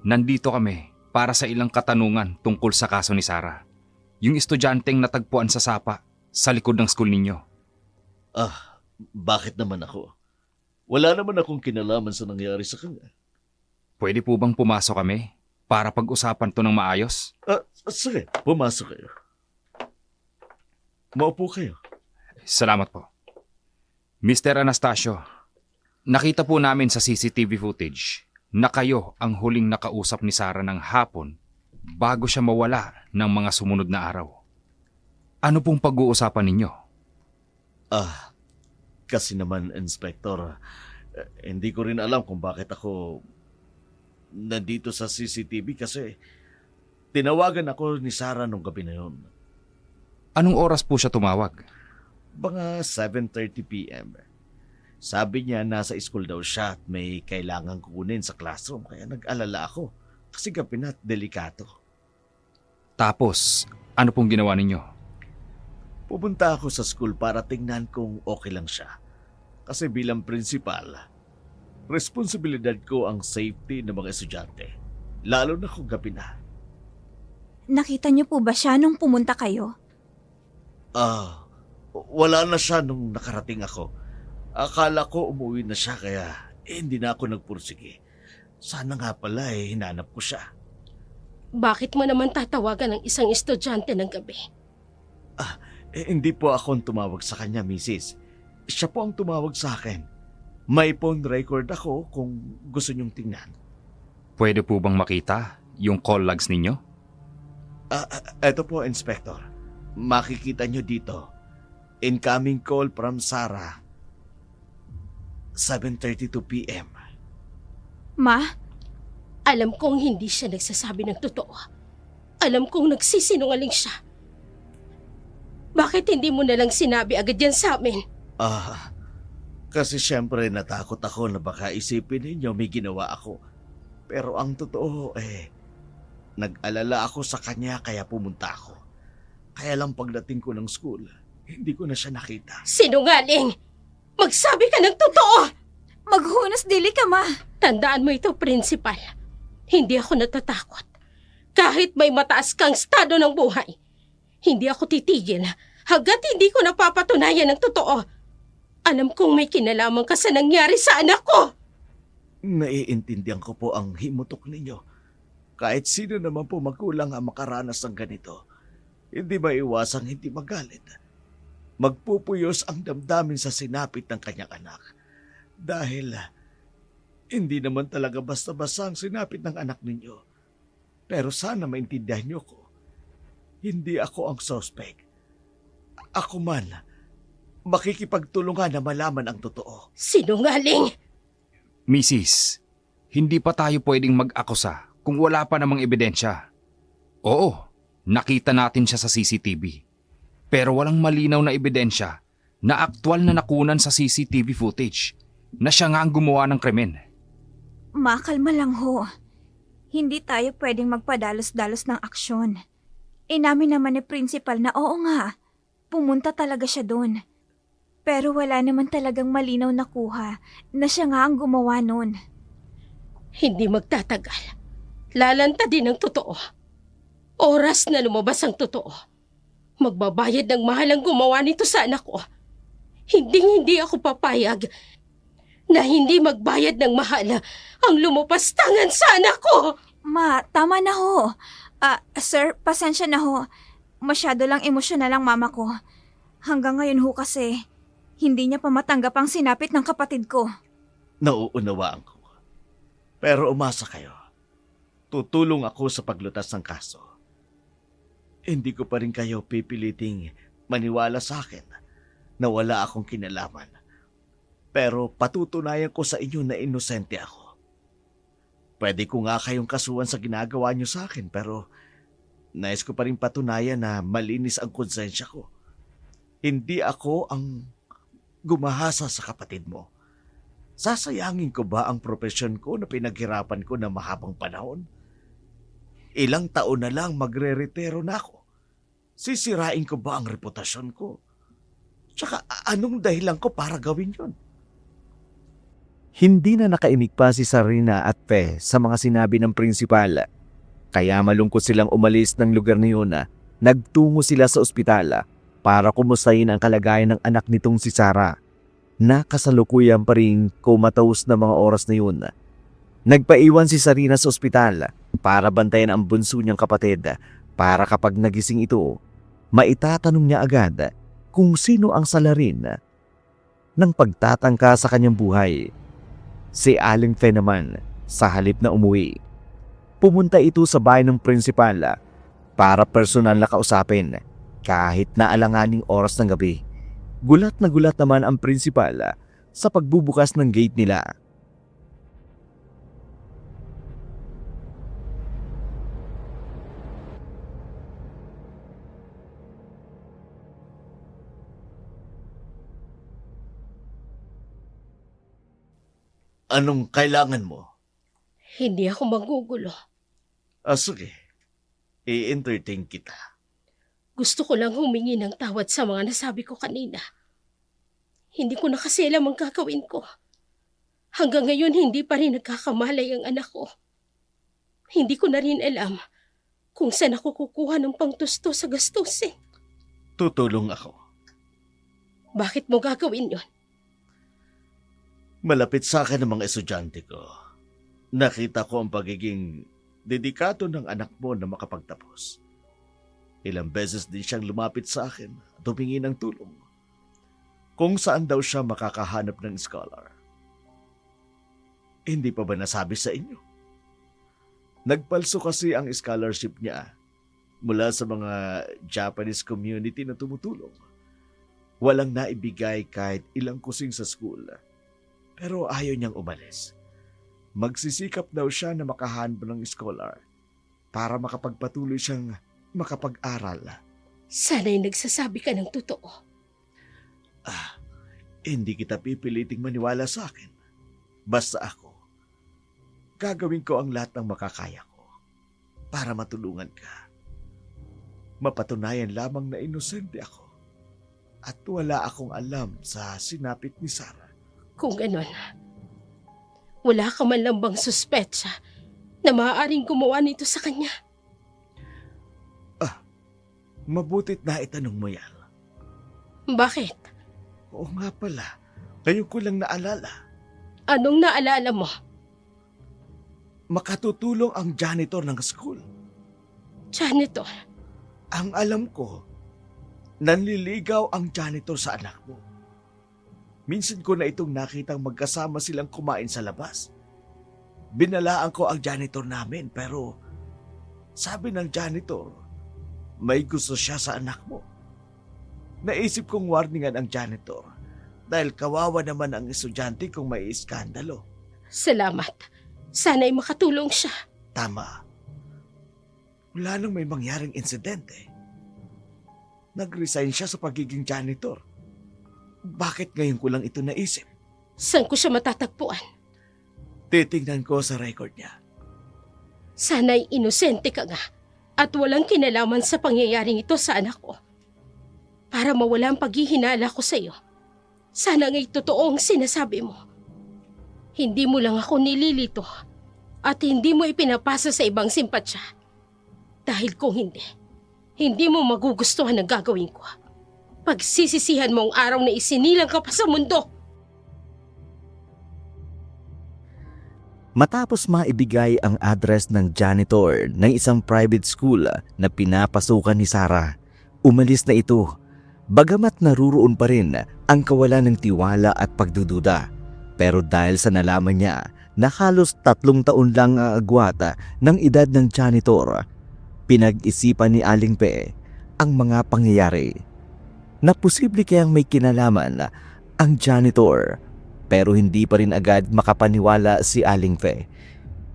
nandito kami para sa ilang katanungan tungkol sa kaso ni Sarah. Yung estudyanteng natagpuan sa sapa sa likod ng school ninyo. Bakit naman ako? Wala naman akong kinalaman sa nangyari sa kanya. Pwede po bang pumasok kami para pag-usapan to ng maayos? Sige, pumasok kayo. Maupo kayo. Salamat po. Mr. Anastasio, nakita po namin sa CCTV footage na kayo ang huling nakausap ni Sarah ng hapon bago siya mawala ng mga sumunod na araw. Ano pong pag-uusapan ninyo? Kasi naman, Inspector, hindi ko rin alam kung bakit ako nandito sa CCTV kasi tinawagan ako ni Sarah nung gabi na yun. Anong oras po siya tumawag? Mga 7:30 p.m. Sabi niya nasa school daw siya at may kailangan kukunin sa classroom kaya nag-alala ako kasi gabi na at delikato. Tapos, ano pong ginawa ninyo? Pupunta ako sa school para tingnan kung okay lang siya. Kasi bilang principal, responsibilidad ko ang safety ng mga estudyante. Lalo na kung gabi na. Nakita niyo po ba siya nung pumunta kayo? Wala na siya nung nakarating ako. Akala ko umuwi na siya kaya hindi na ako nagpursige. Sana nga pala hinanap ko siya. Bakit mo naman tatawagan ng isang estudyante ng gabi? Hindi po ako ang tumawag sa kanya, Mrs. Siya po ang tumawag sa akin. May phone record ako kung gusto niyong tingnan. Pwede po bang makita yung call logs ninyo? Eto po, Inspector. Makikita niyo dito. Incoming call from Sarah. 7:32 p.m. Ma, Alam kong hindi siya nagsasabi ng totoo. Alam kong nagsisinungaling siya. Bakit hindi mo nalang sinabi agad yan sa amin? Kasi syempre natakot ako na baka isipin ninyo may ginawa ako. Pero ang totoo nag-alala ako sa kanya kaya pumunta ako. Kaya lang pagdating ko ng school, hindi ko na siya nakita. Sinungaling! Magsabi ka ng totoo! maghunas dili ka, Ma. Tandaan mo ito, principal. Hindi ako natatakot. Kahit may mataas kang estado ng buhay, hindi ako titigil hanggat hindi ko napapatunayan ng totoo. Alam kong may kinalaman ka sa nangyari sa anak ko. Naiintindihan ko po ang himutok ninyo. Kahit sino naman po magulang ang makaranas ng ganito, hindi maiwasang hindi magalit. Magpupuyos ang damdamin sa sinapit ng kanyang anak. Dahil hindi naman talaga basta-basta ang sinapit ng anak ninyo. Pero sana maintindihan niyo ko. Hindi ako ang suspect. Ako man, makikipagtulungan na malaman ang totoo. Sinungaling! Mrs., hindi pa tayo pwedeng mag-akusa kung wala pa namang ebidensya. Oo, nakita natin siya sa CCTV. Pero walang malinaw na ebidensya na aktwal na nakunan sa CCTV footage na siya nga ang gumawa ng krimen. Ma, kalma lang ho. Hindi tayo pwedeng magpadalos-dalos ng aksyon. Inamin naman ni principal na oo nga, pumunta talaga siya doon. Pero wala naman talagang malinaw na kuha na siya nga ang gumawa nun. Hindi magtatagal. Lalanta din ang totoo. Oras na lumabas ang totoo. Magbabayad ng mahal ang gumawa nito sa anak ko. Hindi ako papayag na hindi magbayad ng mahal ang lumupastangan sa anak ko. Ma, tama na ho. Sir, pasensya na ho. Masyado lang emosyonal ang mama ko. Hanggang ngayon ho kasi, hindi niya pa matanggap ang sinapit ng kapatid ko. Nauunawaan ko. Pero umasa kayo. Tutulong ako sa paglutas ng kaso. Hindi ko pa rin kayo pipiliting maniwala sa akin na wala akong kinalaman. Pero patutunayan ko sa inyo na inosente ako. Pwede ko nga kayong kasuhan sa ginagawa niyo sa akin pero nais ko pa rin patunayan na malinis ang konsensya ko. Hindi ako ang gumahasa sa kapatid mo. Sasayangin ko ba ang propesyon ko na pinaghirapan ko na mahabang panahon? Ilang taon na lang magre-retiro na ako. Sisirain ko ba ang reputasyon ko? Tsaka anong dahilan ko para gawin yon? Hindi na nakainig pa si Sarina at Pe sa mga sinabi ng prinsipal. Kaya malungkot silang umalis ng lugar na yun. Nagtungo sila sa ospital para kumustahin ang kalagayan ng anak nitong si Sarah na kasalukuyan pa rin comatose na mga oras na yun. Nagpaiwan si Sarina sa ospital para bantayan ang bunso niyang kapatid para kapag nagising ito, maitatanong niya agad kung sino ang salarin ng pagtatangka sa kanyang buhay. Si Aling Fe naman sa halip na umuwi, pumunta ito sa bahay ng prinsipal para personal na kausapin kahit na alanganing oras ng gabi. Gulat na gulat naman ang prinsipal sa pagbubukas ng gate nila. Anong kailangan mo? Hindi ako magugulo. Sige. I-entertain kita. Gusto ko lang humingi ng tawad sa mga nasabi ko kanina. Hindi ko na kasi alam ang gagawin ko. Hanggang ngayon hindi pa rin nagkakamalay ang anak ko. Hindi ko na rin alam kung saan ako kukuha ng pangtusto sa gastusin. Tutulong ako. Bakit mo gagawin yon? Malapit sa akin ang mga estudyante ko. Nakita ko ang pagiging dedikado ng anak mo na makapagtapos. Ilang beses din siyang lumapit sa akin at humingi ng tulong. Kung saan daw siya makakahanap ng scholar. Hindi pa ba nasabi sa inyo? Nagpalso kasi ang scholarship niya mula sa mga Japanese community na tumutulong. Walang naibigay kahit ilang kusing sa school. Pero ayaw niyang umalis. Magsisikap daw siya na makahanap ng scholar para makapagpatuloy siyang makapag-aral. Sana'y nagsasabi ka ng totoo. Hindi kita pipiliting maniwala sa akin. Basta ako, gagawin ko ang lahat ng makakaya ko para matulungan ka. Mapatunayan lamang na inosente ako at wala akong alam sa sinapit ni Sarah. Kung ganon, wala ka man lang bang suspetsa na maaaring gumawa nito sa kanya? Mabutit na itanong mo yan. Bakit? Oo nga pala, ngayon ko lang naalala. Anong naalala mo? Makatutulong ang janitor ng school. Janitor, Ang alam ko, nanliligaw ang janitor sa anak mo. Minsan ko na itong nakitang magkasama silang kumain sa labas. Binalaan ko ang janitor namin pero sabi ng janitor, may gusto siya sa anak mo. Naisip kong warningan ang janitor dahil kawawa naman ang estudyante kung may iskandalo. salamat. Sana'y makatulong siya. Tama. Wala nang may mangyaring insidente. Nag-resign siya sa pagiging janitor. Bakit ngayon ko lang ito naisip? Saan ko siya matatagpuan? Titingnan ko sa record niya. Sana'y inosente ka nga at walang kinalaman sa pangyayaring ito sa anak ko. Para mawala ang paghihinala ko sa iyo, sana nga'y totoo ang sinasabi mo. Hindi mo lang ako nililito at hindi mo ipinapasa sa ibang simpatsya. Dahil kung hindi mo magugustuhan ang gagawin ko. Pagsisisihan mo ang araw na isinilang ka pa sa mundo. Matapos maibigay ang address ng janitor ng isang private school na pinapasukan ni Sarah, umalis na ito. Bagamat naruroon pa rin ang kawalan ng tiwala at pagdududa. Pero dahil sa nalaman niya na halos 3 taon lang ang agwat ng edad ng janitor, pinag-isipan ni Aling Pe ang mga pangyayari. Na posible kayang may kinalaman ang janitor pero hindi pa rin agad makapaniwala si Aling Fe.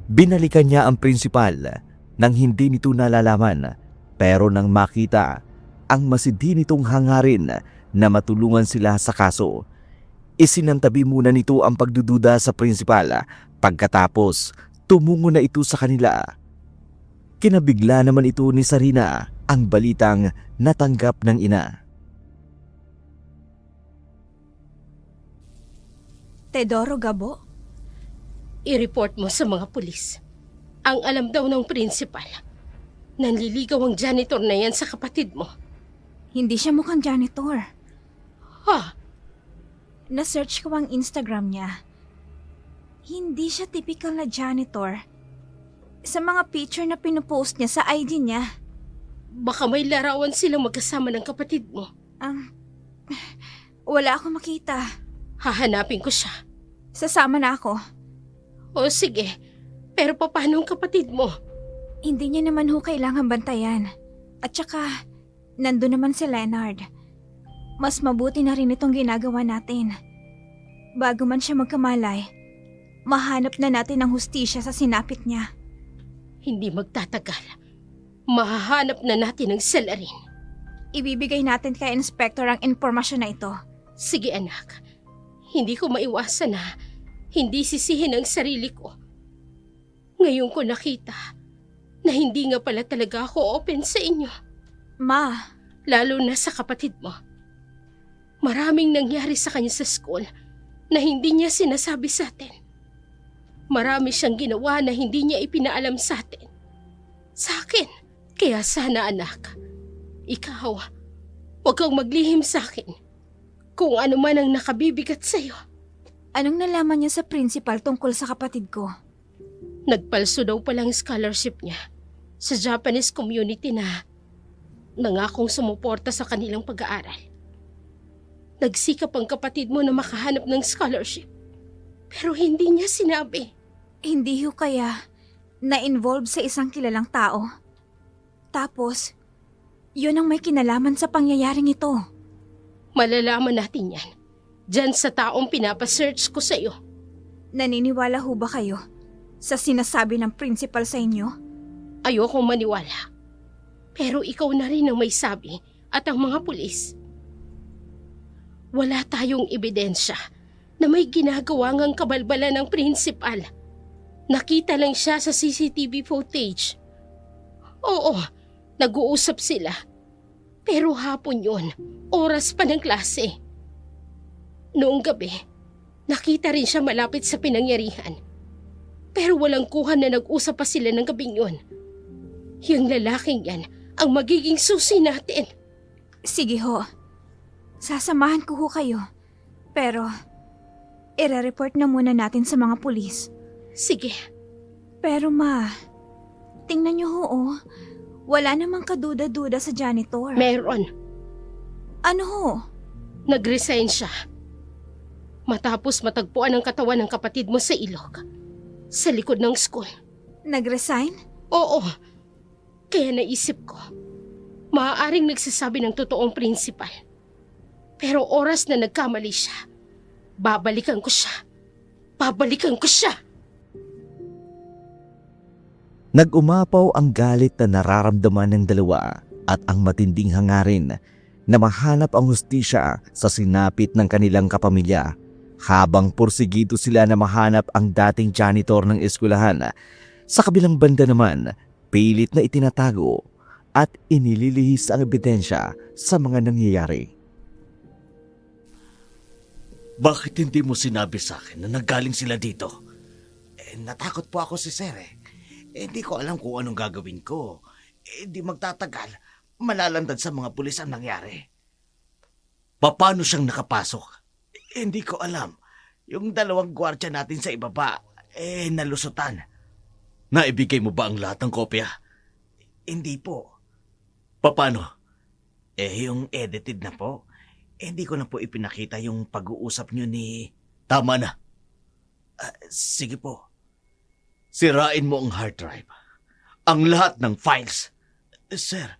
Binalikan niya ang prinsipal nang hindi nito nalalaman pero nang makita ang masidi nitong hangarin na matulungan sila sa kaso. Isinantabi muna nito ang pagdududa sa prinsipal pagkatapos tumungo na ito sa kanila. Kinabigla naman ito ni Sarina ang balitang natanggap ng ina. Teodoro Gabo? I-report mo sa mga pulis. Ang alam daw ng prinsipal, nanliligaw ang janitor na yan sa kapatid mo. Hindi siya mukhang janitor. Ha? Na-search ko ang Instagram niya. Hindi siya typical na janitor. Sa mga picture na pinupost niya sa ID niya, Baka may larawan silang magkasama ng kapatid mo. wala akong makita. Hahanapin ko siya. Sasama na ako. O sige, pero paano ang kapatid mo? Hindi niya naman ho kailangan bantayan. At saka, nandun naman si Leonard. Mas mabuti na rin itong ginagawa natin. Bago man siya magkamalay, mahanap na natin ang hustisya sa sinapit niya. Hindi magtatagal. Mahahanap na natin ang salarin. Ibibigay natin kay Inspector ang impormasyon na ito. Sige anak, hindi ko maiwasan na hindi sisihin ang sarili ko. Ngayon ko nakita na hindi nga pala talaga ako open sa inyo. Ma, Lalo na sa kapatid mo. Maraming nangyari sa kanya sa school na hindi niya sinasabi sa atin. Marami siyang ginawa na hindi niya ipinaalam sa atin. Sa akin. Kaya sana anak, ikaw, huwag kang maglihim sa akin. Kung ano man ang nakabibigat sa'yo. anong nalaman niya sa principal tungkol sa kapatid ko? Nagpalso daw palang scholarship niya sa Japanese community na nangakong sumuporta sa kanilang pag-aaral. Nagsikap ang kapatid mo na makahanap ng scholarship. Pero hindi niya sinabi. Hindi ho kaya na-involve sa isang kilalang tao. Tapos, yun ang may kinalaman sa pangyayaring ito. Malalaman natin yan. Diyan sa taong pinapasearch ko sa iyo. Naniniwala ho ba kayo sa sinasabi ng principal sa inyo? Ayokong maniwala. Pero ikaw na rin ang may sabi at ang mga pulis. Wala tayong ebidensya na may ginagawa ngang kabalbalan ng principal. Nakita lang siya sa CCTV footage. Oo, nag-uusap sila. Pero hapon yon, oras pa ng klase. Noong gabi, nakita rin siya malapit sa pinangyarihan. Pero walang kuha na nag-usap pa sila ng gabing yon. Yung lalaking yan ang magiging susi natin. Sige ho. Sasamahan ko ho kayo. Pero, ire-report na muna natin sa mga pulis. Sige, Pero ma, tingnan niyo ho oh. Wala namang kaduda-duda sa janitor. meron. Ano ho? Nag-resign siya. Matapos matagpuan ang katawan ng kapatid mo sa ilog. Sa likod ng school. Nag-resign? Oo. Kaya naisip ko, maaaring nagsasabi ng totoong principal. Pero oras na nagkamali siya, babalikan ko siya. Babalikan ko siya. Nag-umapaw ang galit na nararamdaman ng dalawa at ang matinding hangarin na mahanap ang hustisya sa sinapit ng kanilang kapamilya habang porsigido sila na mahanap ang dating janitor ng eskwelahan. Sa kabilang banda naman, pilit na itinatago at inililihis ang ebidensya sa mga nangyayari. Bakit hindi mo sinabi sa akin na nanggaling sila dito? Natakot po ako si Sir Hindi ko alam kung anong gagawin ko. Di magtatagal. Malalandad sa mga pulis ang nangyari. Paano siyang nakapasok? Hindi ko alam. Yung dalawang gwardya natin sa ibaba, nalusutan. Naibigay mo ba ang lahat ng kopya? Hindi po. Paano? Yung edited na po. Hindi ko na po ipinakita yung pag-uusap nyo ni... Tama na. Sige po. Sirain mo ang hard drive. Ang lahat ng files. Sir,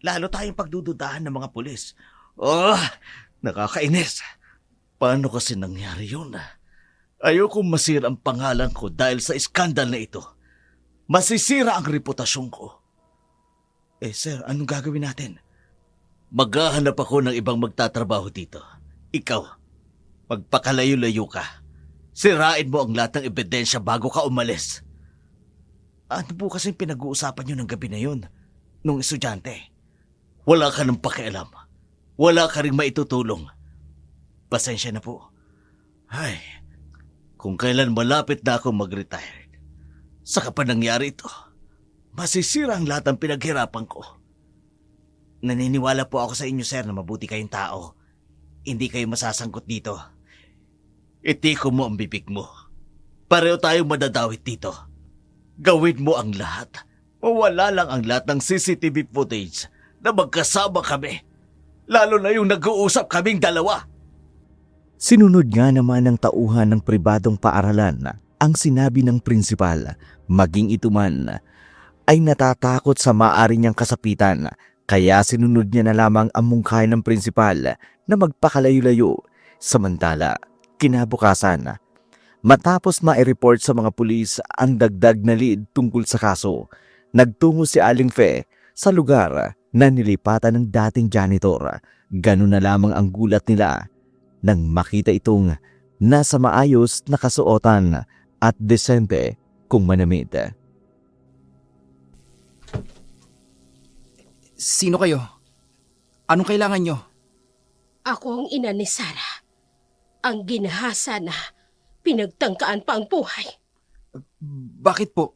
lalo tayong pagdududahan ng mga pulis. Oh, nakakainis. Paano kasi nangyari yun? Ayokong masira ang pangalan ko dahil sa iskandal na ito. Masisira ang reputasyon ko. Sir, anong gagawin natin? Maghahanap ako ng ibang magtatrabaho dito. Ikaw, magpakalayo-layo ka. Sirain mo ang lahat ng ebidensya bago ka umalis. Ano po kasing pinag-uusapan nyo ng gabi na yun? Nung estudyante? Wala ka ng pakialam. Wala ka rin maitutulong. Pasensya na po. Ay, kung kailan malapit na ako mag-retire, saka pa nangyari ito, masisira ang lahat ng pinaghirapan ko. Naniniwala po ako sa inyo, sir, na mabuti kayong tao. Hindi kayo masasangkot dito. Itiko mo ang bibig mo. Pareho tayong madadawit dito. Gawin mo ang lahat. Mawala lang ang lahat ng CCTV footage na magkasama kami. Lalo na yung nag-uusap kaming dalawa. Sinunod nga naman ng tauhan ng pribadong paaralan ang sinabi ng prinsipal, maging ito man ay natatakot sa maaari niyang kasapitan, kaya sinunod niya na lamang ang mungkahi ng prinsipal na magpakalayo-layo. Samantala, kinabukasan, matapos ma-report sa mga pulis ang dagdag na lead tungkol sa kaso, nagtungo si Aling Fe sa lugar na nilipatan ng dating janitor. Ganun na lamang ang gulat nila nang makita itong nasa maayos na kasuotan at desente kung manamit. Sino kayo? Anong kailangan nyo? Ako ang ina ni Sarah. Ang ginahasa na pinagtangkaan pa ang buhay. Bakit po?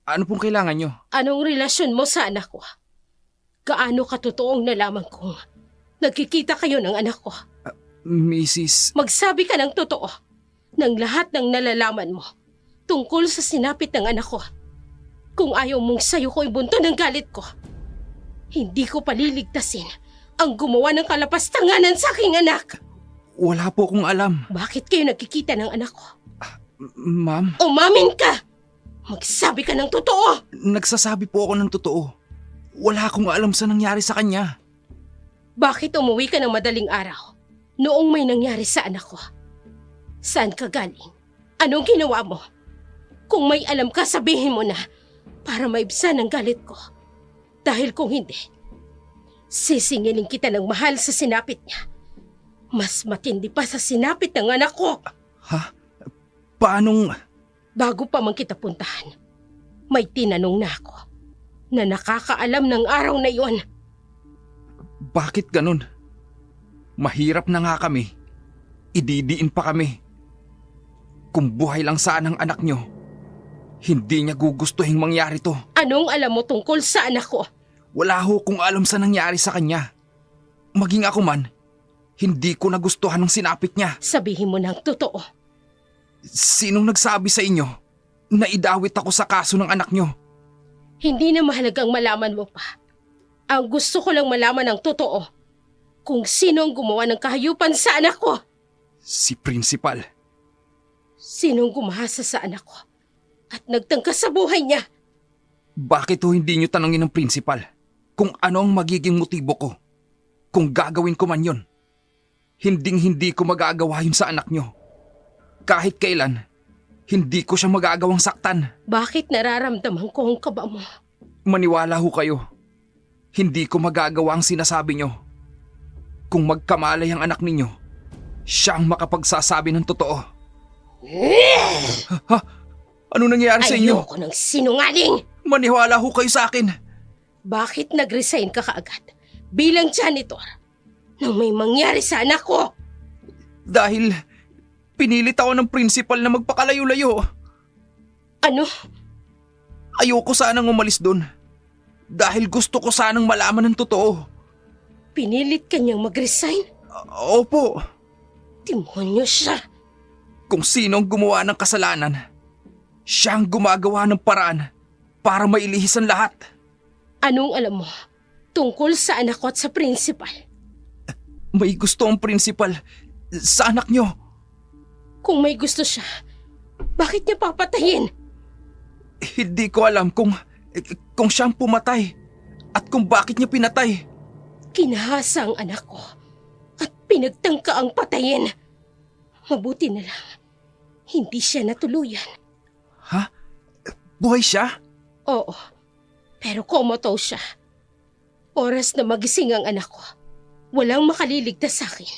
Ano pong kailangan nyo? Anong relasyon mo sa anak ko? Gaano katotoong nalaman kong nagkikita kayo ng anak ko? Mrs. Magsabi ka ng totoo ng lahat ng nalalaman mo tungkol sa sinapit ng anak ko. Kung ayaw mong sayo ko ibunto ng galit ko, hindi ko paliligtasin ang gumawa ng kalapastanganan sa aking anak. Wala po akong alam. Bakit kayo nagkikita ng anak ko? Ma'am, Umamin ka! Magsabi ka ng totoo! nagsasabi po ako ng totoo. Wala akong alam sa nangyari sa kanya. Bakit umuwi ka ng madaling araw noong may nangyari sa anak ko? Saan ka galing? Anong ginawa mo? Kung may alam ka, sabihin mo na para maibsan ang galit ko. Dahil kung hindi, sisingilin kita ng mahal sa sinapit niya. Mas matindi pa sa sinapit ng anak ko. Ha? Paanong... Bago pa man kita puntahan, may tinanong na ako na nakakaalam ng araw na iyon. Bakit ganun? Mahirap na nga kami. Ididiin pa kami. Kung buhay lang sana ang anak nyo, hindi niya gugustuhin mangyari to. Anong alam mo tungkol sa anak ko? Wala ho kung alam sa nangyari sa kanya. Maging ako man, hindi ko nagustuhan ng sinapit niya. Sabihin mo ng totoo. Sinong nagsabi sa inyo na idawit ako sa kaso ng anak nyo? Hindi na mahalagang malaman mo pa. Ang gusto ko lang malaman ng totoo. Kung sino ang gumawa ng kahayupan sa anak ko. Si Principal. Sinong gumahasa sa anak ko at nagtangka sa buhay niya. Bakit ho hindi nyo tanongin ng Principal kung ano ang magiging motibo ko? Kung gagawin ko man yun. Hinding-hindi ko magagawa yun sa anak nyo. Kahit kailan, hindi ko siya magagawang saktan. Bakit nararamdaman ko ang kaba mo? Maniwala ho kayo. Hindi ko magagawa ang sinasabi nyo. Kung magkamalay ang anak ninyo, siya ang makapagsasabi ng totoo. Ha? Ano nangyayari sa inyo? Ayoko ng sinungaling! Maniwala ho kayo sa akin. Bakit nag-resign ka kaagad bilang janitor nang may mangyari sa anak ko? Dahil pinilit ako ng principal na magpakalayo-layo. Ano? Ayoko sanang umalis doon. Dahil gusto ko sanang malaman ng totoo. Pinilit kanyang mag-resign? Opo. Demonyo siya. Kung sino ang gumawa ng kasalanan, siya ang gumagawa ng paraan para mailihis ang lahat. Anong alam mo tungkol sa anak ko at sa principal? May gusto ang principal sa anak nyo. Kung may gusto siya, bakit niya papatayin? Hindi ko alam kung siyang pumatay at kung bakit niya pinatay. Kinahasa ang anak ko at pinagtangka ang patayin. Mabuti na lang, hindi siya natuluyan. Ha? Buhay siya? Oo, pero comatose siya. Oras na magising ang anak ko, walang makaliligtas sa akin.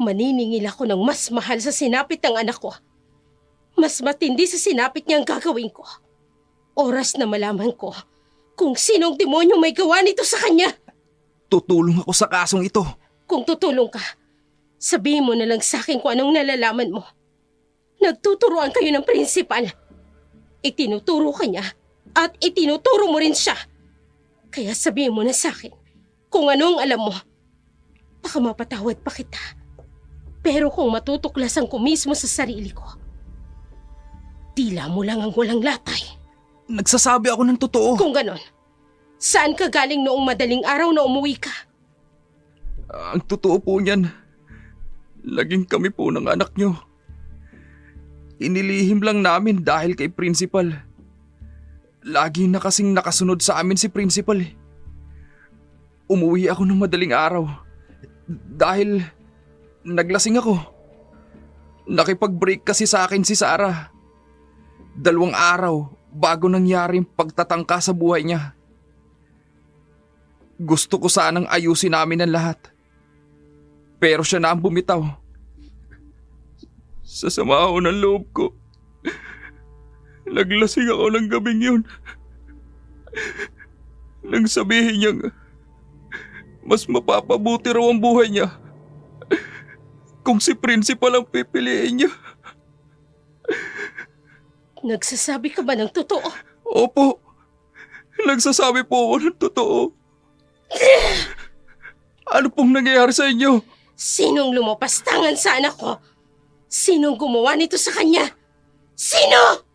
Maniningil ako ng mas mahal sa sinapit ng anak ko. Mas matindi sa sinapit niya ang gagawin ko. Oras na malaman ko kung sinong demonyo may gawa nito sa kanya. Tutulong ako sa kasong ito. Kung tutulong ka, sabihin mo na lang sa akin kung anong nalalaman mo. Nagtuturoan kayo ng principal. Itinuturo ka niya at itinuturo mo rin siya. Kaya sabihin mo na sa akin kung anong alam mo. Baka mapatawad pa kita. Pero kung matutuklasan ko mismo sa sarili ko, tila mo lang ang walang latay. Nagsasabi ako ng totoo. Kung ganon, saan ka galing noong madaling araw na umuwi ka? Ang totoo po niyan, laging kami po ng anak nyo. Inilihim lang namin dahil kay principal. Lagi na kasing nakasunod sa amin si principal eh. Umuwi ako ng madaling araw dahil naglasing ako. Nakipag-break kasi sa akin si Sarah. 2 araw bago nangyari yung pagtatangka sa buhay niya. Gusto ko sanang ayusin namin ang lahat. Pero siya na ang bumitaw. Sa sama ako ng loob ko. Naglasing ako ng gabing yun. Nang sabihin niyang mas mapapabuti raw ang buhay niya kung si principal ang pipiliin niya. Nagsasabi ka ba ng totoo? Opo, nagsasabi po ako ng totoo. Ano pong nangyayari sa inyo? Sinong lumapastangan sa anak ko? Sinong gumawa nito sa kanya? Sino?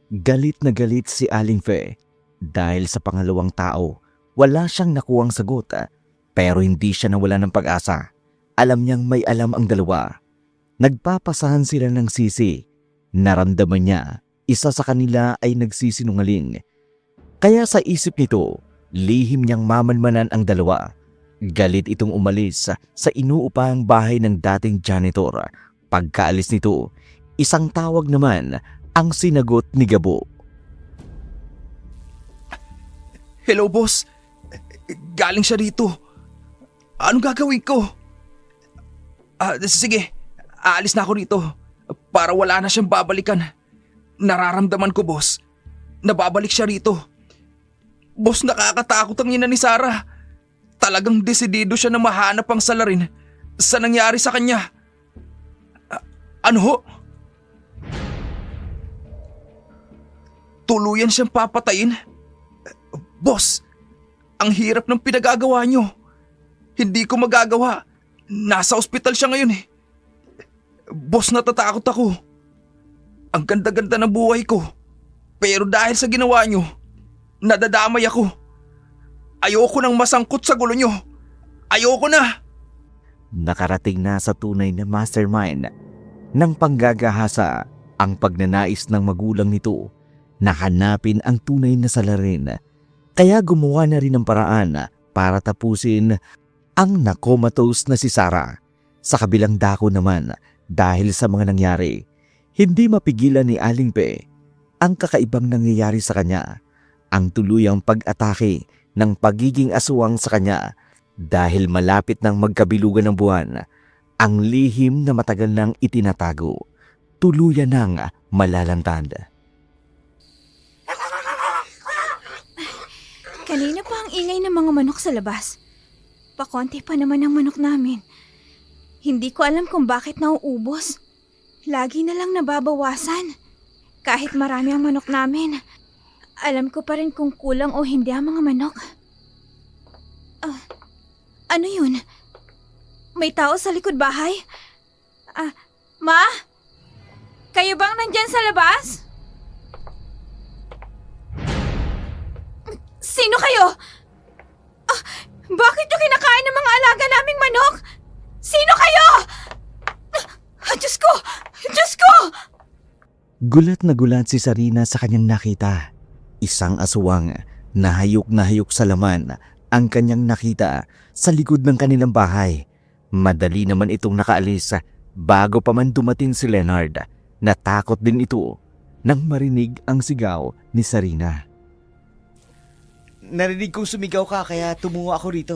Galit na galit si Aling Fe dahil sa pangalawang tao. Wala siyang nakuwang sagot pero hindi siya nawala ng pag-asa. Alam niyang may alam ang dalawa. Nagpapasahan sila ng sisi. Naramdaman niya isa sa kanila ay nagsisinungaling. Kaya sa isip nito, lihim niyang mamanmanan ang dalawa. Galit itong umalis sa inuupahang bahay ng dating janitor. Pagkaalis nito, isang tawag naman ang sinagot ni Gabo. Hello, boss. Galing siya dito. Anong gagawin ko? Sige, aalis na ako rito para wala na siyang babalikan. Nararamdaman ko, boss, na babalik siya rito. Boss, nakakatakot ang ina ni Sarah. Talagang desidido siya na mahanap ang salarin sa nangyari sa kanya. Ano ho? Tuluyan siyang papatayin? Boss, ang hirap ng pinagagawa niyo. Hindi ko magagawa. Nasa ospital siya ngayon eh. Boss, natatakot ako. Ang ganda-ganda ng buhay ko. Pero dahil sa ginawa niyo, nadadamay ako. Ayoko nang masangkot sa gulo niyo. Ayoko na. Nakarating na sa tunay na mastermind ng panggagahasa ang pagnanais ng magulang nito na hanapin ang tunay na salarin. Kaya gumawa na rin ng paraan para tapusin ang nakomatose na si Sarah. Sa kabilang dako naman, dahil sa mga nangyari, hindi mapigilan ni Aling Pe ang kakaibang nangyayari sa kanya, ang tuluyang pag-atake ng pagiging aswang sa kanya dahil malapit ng magkabilugan ng buwan, ang lihim na matagal nang itinatago, tuluyan nang malalantad. Kanina pa ang ingay ng mga manok sa labas. Pakonti pa naman ang manok namin. Hindi ko alam kung bakit nauubos. Lagi na lang nababawasan. Kahit marami ang manok namin, alam ko pa rin kung kulang o hindi ang mga manok. Ano yun? May tao sa likod bahay? Ma? Kayo bang nandyan sa labas? Sino kayo? Bakit yung kinakain ng mga alaga naming manok? Sino kayo? Diyos ko! Diyos ko! Gulat na gulat si Sarina sa kanyang nakita. Isang aswang na hayok sa laman ang kanyang nakita sa likod ng kanilang bahay. Madali naman itong nakaalis bago pa man dumating si Leonard. Natakot din ito nang marinig ang sigaw ni Sarina. Narinig kong sumigaw ka kaya tumungo ako rito.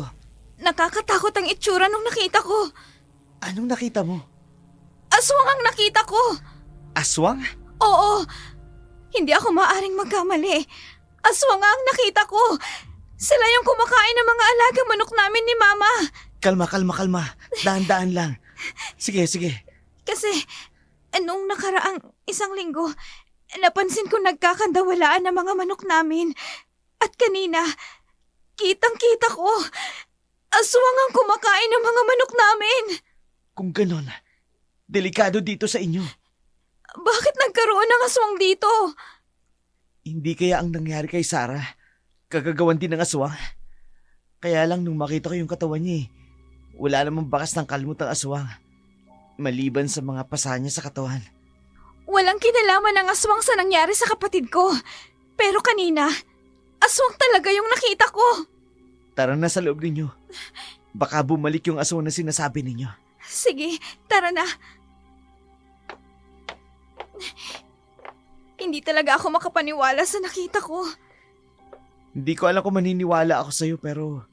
Nakakatakot ang itsura nung nakita ko. Anong nakita mo? Aswang ang nakita ko. Aswang? Oo. Hindi ako maaring magkamali. Aswang ang nakita ko. Sila yung kumakain ng mga alaga manok namin ni Mama. Kalma. Daan-daan lang. Sige. Kasi, nung nakaraang 1 linggo, napansin ko nagkakandawalaan ng mga manok namin. At kanina, kitang-kita ko, aswang ang kumakain ng mga manok namin. Kung ganon, delikado dito sa inyo. Bakit nagkaroon ng aswang dito? Hindi kaya ang nangyari kay Sarah, kagagawan din ng aswang? Kaya lang nung makita ko yung katawan niya, wala namang bakas ng kalmot ang aswang. Maliban sa mga pasa niya sa katawan. Walang kinalaman ng aswang sa nangyari sa kapatid ko. Pero kanina, aswang talaga yung nakita ko. Tara na sa loob ninyo. Baka bumalik yung aswang na sinasabi ninyo. Sige, tara na. Hindi talaga ako makapaniwala sa nakita ko. Hindi ko alam kung maniniwala ako sa'yo pero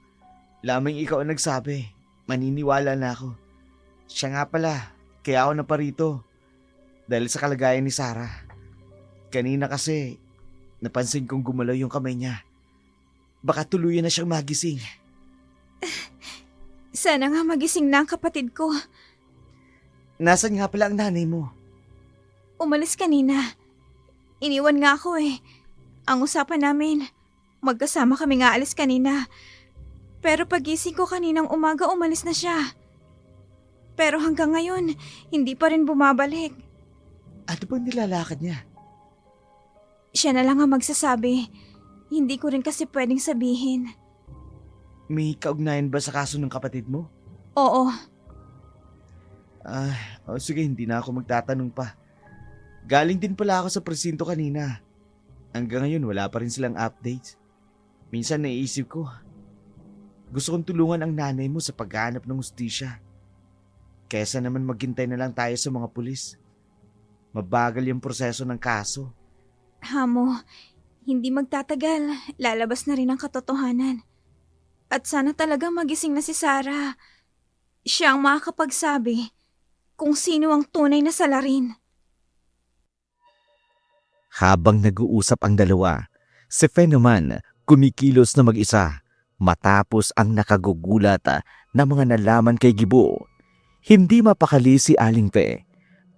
lamang ikaw ang nagsabi. Maniniwala na ako. Siya nga pala, kaya ako naparito. Dahil sa kalagayan ni Sarah. Kanina kasi, napansin kong gumalaw yung kamay niya. Baka tuluyan na siyang magising. Sana nga magising na ang kapatid ko. Nasaan nga pala ang nanay mo? Umalis kanina. Iniwan nga ako eh. Ang usapan namin, magkasama kami nga alis kanina. Pero pagising ko kaninang umaga, umalis na siya. Pero hanggang ngayon, hindi pa rin bumabalik. Ano bang nilalakad niya? Siya na lang ang magsasabi. Hindi ko rin kasi pwedeng sabihin. May kaugnayan ba sa kaso ng kapatid mo? Oo, Sige, hindi na ako magtatanong pa. Galing din pala ako sa presinto kanina. Hanggang ngayon, wala pa rin silang updates. Minsan naiisip ko, gusto kong tulungan ang nanay mo sa paghahanap ng hustisya. Kesa naman maghintay na lang tayo sa mga pulis. Mabagal yung proseso ng kaso. Hamo, hindi magtatagal. Lalabas na rin ang katotohanan. At sana talaga magising na si Sarah. Siya ang makakapagsabi kung sino ang tunay na salarin. Habang nag-uusap ang dalawa, si Fe naman kumikilos na mag-isa matapos ang nakagugulat na mga nalaman kay Gibo. Hindi mapakali si Aling Fe.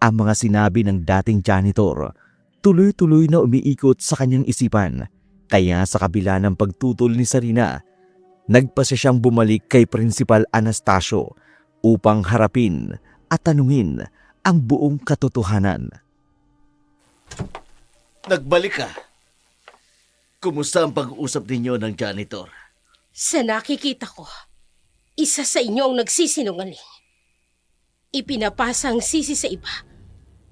Ang mga sinabi ng dating janitor, tuloy-tuloy na umiikot sa kanyang isipan. Kaya sa kabila ng pagtutol ni Sarina, nagpasya siyang bumalik kay Principal Anastasio upang harapin at tanungin ang buong katotohanan. Nagbalik ka. Kumusta ang pag-uusap ninyo ng janitor? Sa nakikita ko, isa sa inyo ang nagsisinungaling. Ipinapasa ang sisi sa iba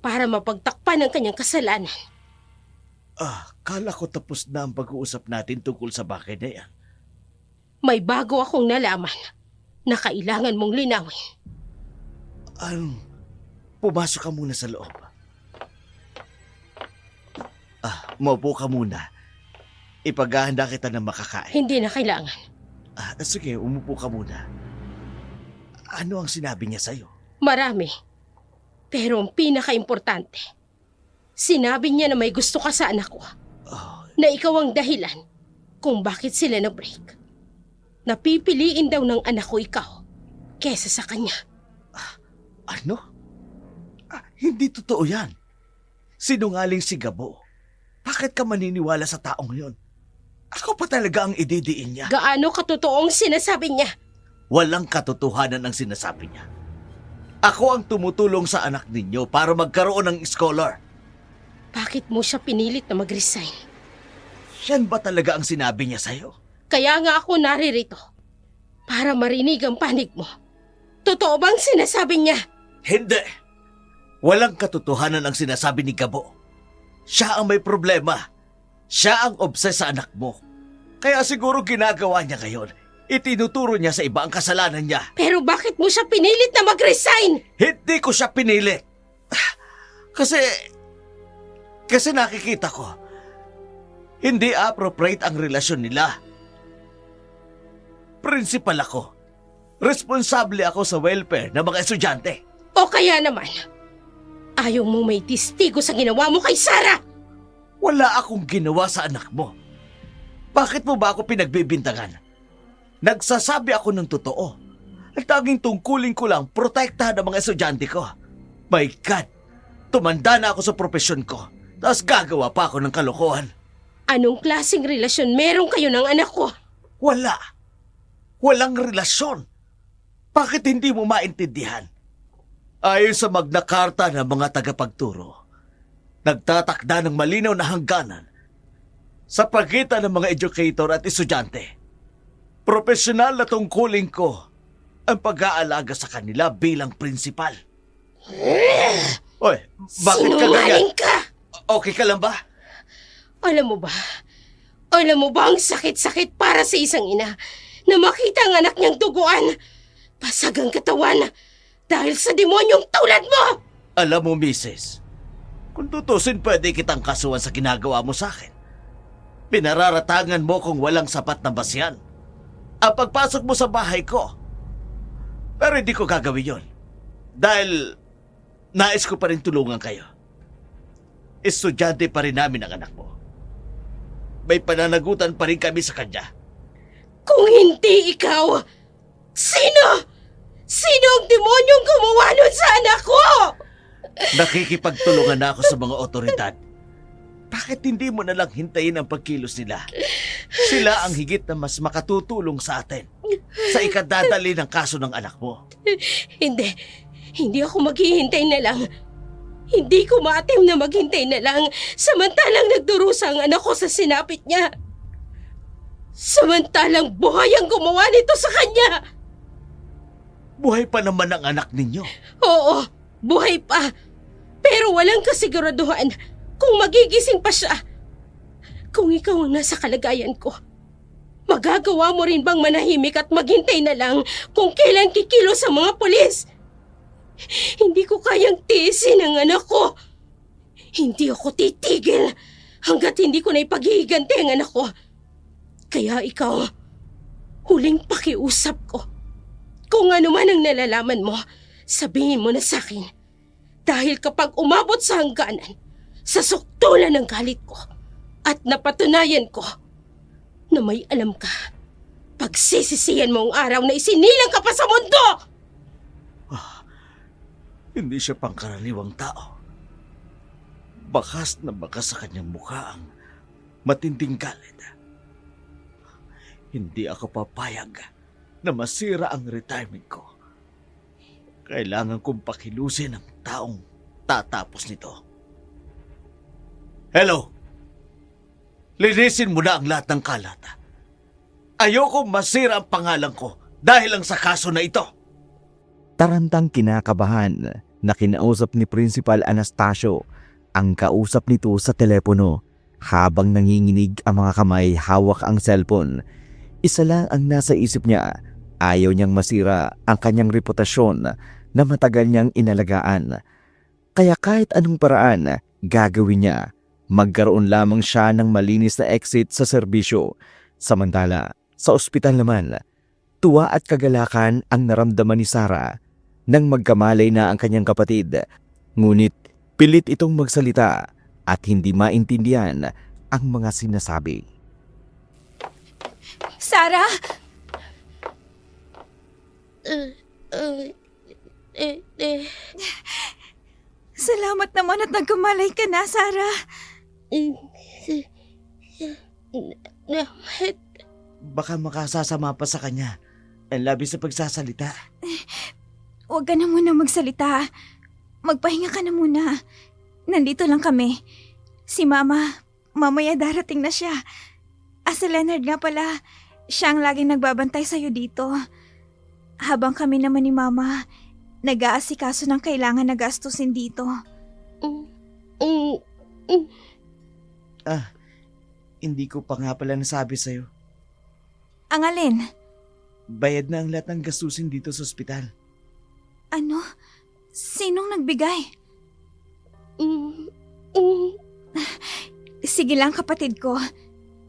para mapagtakpan ang kanyang kasalanan. Kala ko tapos na ang pag-uusap natin tungkol sa bagay na yan. May bago akong nalaman na kailangan mong linawin. Pumasok ka muna sa loob. Maupo ka muna. Ipaghahanda kita ng makakain. Hindi na kailangan. Sige, umupo ka muna. Ano ang sinabi niya sa'yo? Marami. Pero ang pinaka-importante, sinabi niya na may gusto ka sa anak ko. Na ikaw ang dahilan kung bakit sila na-break. Napipiliin daw ng anak ko ikaw kesa sa kanya. Ano? Hindi totoo yan. Sinungaling si Gabo. Bakit ka maniniwala sa taong yon? Ako pa talaga ang ididiin niya. Gaano katotoong sinasabi niya? Walang katotohanan ang sinasabi niya. Ako ang tumutulong sa anak ninyo para magkaroon ng scholar. Bakit mo siya pinilit na mag-resign? Yan ba talaga ang sinabi niya sa'yo? Kaya nga ako naririto para marinig ang panig mo. Totoo bang sinasabi niya? Hindi. Walang katotohanan ang sinasabi ni Gabo. Siya ang may problema. Siya ang obses sa anak mo. Kaya siguro ginagawa niya ngayon. Itinuturo niya sa iba ang kasalanan niya. Pero bakit mo siya pinilit na mag-resign? Hindi ko siya pinilit. Kasi nakikita ko, hindi appropriate ang relasyon nila. Principal ako. Responsable ako sa welfare ng mga estudyante. O kaya naman, ayaw mo may testigo sa ginawa mo kay Sarah? Wala akong ginawa sa anak mo. Bakit mo ba ako pinagbibintangan? Nagsasabi ako ng totoo. Ang tanging tungkulin ko lang protektahan ang mga estudyante ko. My God! Tumanda na ako sa profesyon ko. Tapos gagawa pa ako ng kalokohan. Anong klaseng relasyon meron kayo ng anak ko? Wala. Walang relasyon. Bakit hindi mo maintindihan? Ayon sa Magna Carta ng mga tagapagturo, nagtatakda ng malinaw na hangganan sa pagitan ng mga educator at estudyante. Profesional na tungkulin ko ang pag-aalaga sa kanila bilang prinsipal. Oy, bakit ka ganyan? Sinungaling ka! Okay ka lang ba? Alam mo ba ang sakit-sakit para sa isang ina na makita ang anak niyang duguan? Basag ang katawan dahil sa demonyong tulad mo! Alam mo, Mrs., kung tutusin pwede kitang kasuhan sa ginagawa mo sa akin. Pinararatangan mo kung walang sapat na basyan ang pagpasok mo sa bahay ko. Pero hindi ko gagawin yon. Dahil nais ko pa rin tulungan kayo. Estudyante pa rin namin ang anak mo. May pananagutan pa rin kami sa kanya. Kung hindi ikaw, sino? Sino ang demonyong gumawa nun sa anak ko? Nakikipagtulungan na ako sa mga otoridad. Bakit hindi mo na lang hintayin ang pagkilos nila? Sila ang higit na mas makatutulong sa atin sa ikadadali ng kaso ng anak mo. Hindi ako maghihintay na lang. Hindi ko maatim na maghintay na lang samantalang nagdurusa ang anak ko sa sinapit niya. Samantalang buhay ang gumawa nito sa kanya. Buhay pa naman ang anak ninyo. Oo, buhay pa. Pero walang kasiguraduhan kung magigising pa siya. Kung ikaw ang nasa kalagayan ko, magagawa mo rin bang manahimik at maghintay na lang kung kailan kikilos ang mga pulis? Hindi ko kayang tiisin ang anak ko. Hindi ako titigil hanggat hindi ko na ipaghihiganti ang anak ko. Kaya ikaw, huling pakiusap ko. Kung ano man ang nalalaman mo, sabihin mo na sa akin. Dahil kapag umabot sa hangganan, sa suktulan ng galit ko, at napatunayan ko na may alam ka, pagsisisihan mo ang araw na isinilang ka pa sa mundo! Hindi siya pangkaraniwang tao. Bakas na bakas sa kanyang mukha ang matinding galit. Hindi ako papayag na masira ang retirement ko. Kailangan kong pakilusin ang taong tatapos nito. Hello? Linisin mo na ang lahat ng kalat. Ayoko masira ang pangalan ko dahil lang sa kaso na ito. Tarantang kinakabahan na kinausap ni Principal Anastasio ang kausap nito sa telepono habang nanginginig ang mga kamay hawak ang cellphone. Isa lang ang nasa isip niya, ayaw niyang masira ang kanyang reputasyon na matagal niyang inalagaan. Kaya kahit anong paraan gagawin niya, magkaroon lamang siya ng malinis na exit sa serbisyo. Samantala, sa ospital naman, tuwa at kagalakan ang naramdaman ni Sarah nang magkamalay na ang kanyang kapatid. Ngunit pilit itong magsalita at hindi maintindihan ang mga sinasabi. Sarah! Salamat naman at nagkamalay ka na, Sarah. Baka makasasama pa sa kanya. Ang labis sa pagsasalita. Huwag ka na muna magsalita. Magpahinga ka na muna. Nandito lang kami. Si Mama, mamaya darating na siya. Si Leonard nga pala, siya ang laging nagbabantay sa'yo dito. Habang kami naman ni Mama, nag-aasikaso ng kailangan na gastusin dito. Hindi ko pa nga pala nasabi sa'yo. Ang alin? Bayad na ang lahat ng gastusin dito sa ospital. Ano? Sinong nagbigay? Sige lang, kapatid ko.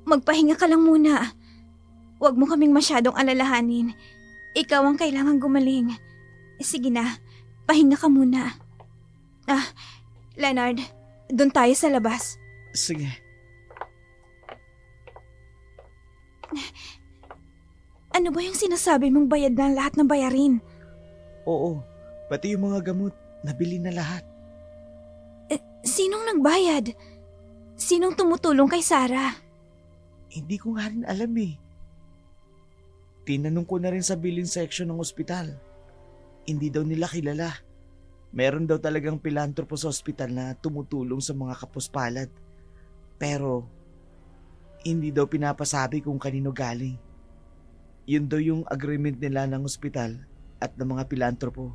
Magpahinga ka lang muna. Huwag mo kaming masyadong alalahanin. Ikaw ang kailangang gumaling. Sige na, pahinga ka muna. Leonard, doon tayo sa labas. Sige. Ano ba yung sinasabi mong bayad na lahat ng bayarin? Oo, pati yung mga gamot, nabili na lahat. Sinong nagbayad? Sinong tumutulong kay Sarah? Hindi ko nga rin alam eh. Tinanong ko na rin sa billing section ng ospital. Hindi daw nila kilala. Meron daw talagang pilantropo sa ospital na tumutulong sa mga kapuspalad. Pero, hindi daw pinapasabi kung kanino galing. Yun daw yung agreement nila ng ospital at ng mga pilantropo.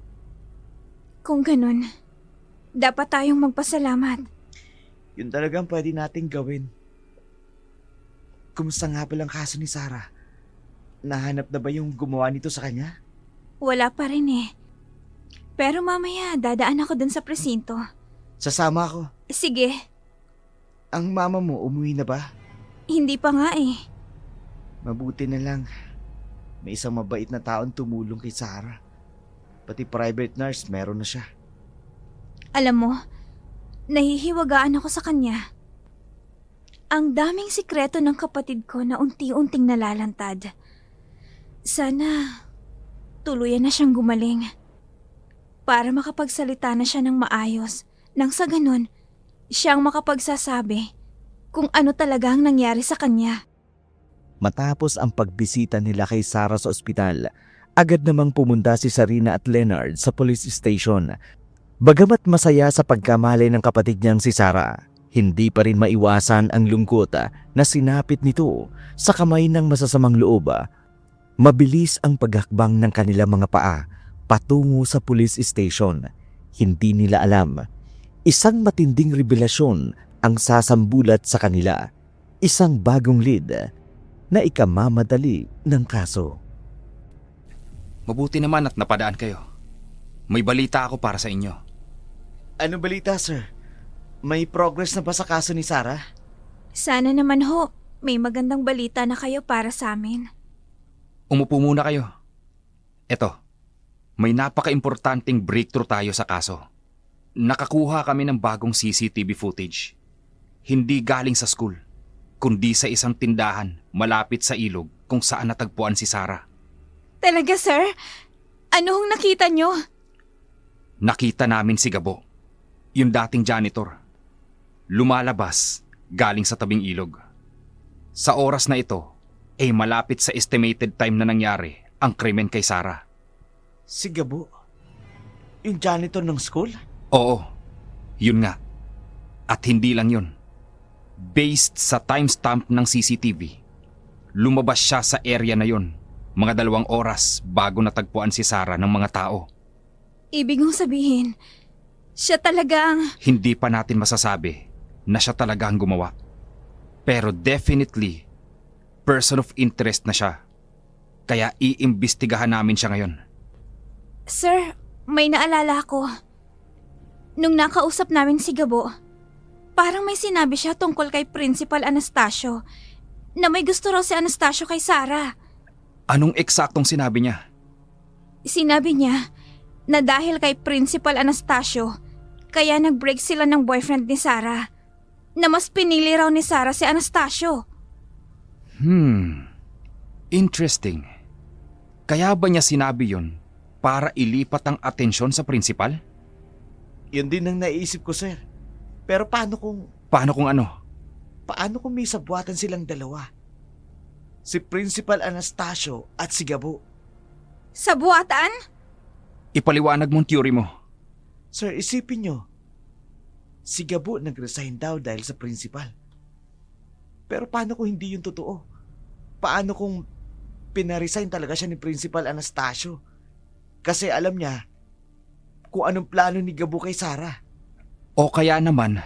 Kung ganun, Dapat tayong magpasalamat. Yun talagang pwede nating gawin. Kumusta nga palang kaso ni Sarah? Nahanap na ba yung gumawa nito sa kanya? Wala pa rin eh. Pero mamaya, dadaan ako dun sa presinto. Sasama ako. Sige, Ang mama mo umuwi na ba? hindi pa nga eh. Mabuti na lang. May isang mabait na taong tumulong kay Sarah. Pati private nurse meron na siya. Alam mo, nahihiwagaan ako sa kanya. Ang daming sikreto ng kapatid ko na unti-unting nalalantad. Sana tuluyan na siyang gumaling. Para makapagsalita na siya ng maayos. Nang sa ganun, siyang makapagsasabi kung ano talaga ang nangyari sa kanya. Matapos ang pagbisita nila kay Sarah sa ospital, agad namang pumunta si Sarina at Leonard sa police station. Bagamat masaya sa pagkamali ng kapatid niyang si Sarah, hindi pa rin maiwasan ang lungkot na sinapit nito sa kamay ng masasamang loob. Mabilis ang paghakbang ng kanilang mga paa patungo sa police station. Hindi nila alam, isang matinding revelasyon ang sasambulat sa kanila. Isang bagong lead na ikamamadali ng kaso. Mabuti naman at napadaan kayo. May balita ako para sa inyo. Anong balita, sir? May progress na ba sa kaso ni Sarah? Sana naman ho, may magandang balita na kayo para sa amin. Umupo muna kayo. Eto, may napaka-importanting breakthrough tayo sa kaso. Nakakuha kami ng bagong CCTV footage. Hindi galing sa school, kundi sa isang tindahan malapit sa ilog kung saan natagpuan si Sarah. Talaga, sir? Ano hong nakita nyo? Nakita namin si Gabo, yung dating janitor. Lumalabas galing sa tabing ilog. Sa oras na ito, malapit sa estimated time na nangyari ang krimen kay Sarah. Si Gabo? Yung janitor ng school? Oo, yun nga. At hindi lang yun. Based sa timestamp ng CCTV, lumabas siya sa area na yun mga 2 oras bago natagpuan si Sarah ng mga tao. Ibig kong sabihin, siya talagang... Hindi pa natin masasabi na siya talaga ang gumawa. Pero definitely, person of interest na siya. Kaya iimbestigahan namin siya ngayon. Sir, may naalala ko. Nung nakausap namin si Gabo, parang may sinabi siya tungkol kay Principal Anastasio na may gusto raw si Anastasio kay Sarah. Anong eksaktong sinabi niya? Sinabi niya na dahil kay Principal Anastasio, kaya nag-break sila ng boyfriend ni Sarah, na mas pinili raw ni Sarah si Anastasio. Interesting. Kaya ba niya sinabi yun para ilipat ang atensyon sa principal? Yun din ang naisip ko, sir. Pero paano kung ano? Paano kung may sabuatan silang dalawa? Si Principal Anastasio at si Gabo. Sa buwatan? Ipaliwanag mong theory mo. Sir, isipin nyo. Si Gabo nag-resign daw dahil sa principal. Pero paano kung hindi yun totoo? Paano kung pinaresign talaga siya ni Principal Anastasio? Kasi alam niya kung anong plano ni Gabo kay Sarah. O kaya naman,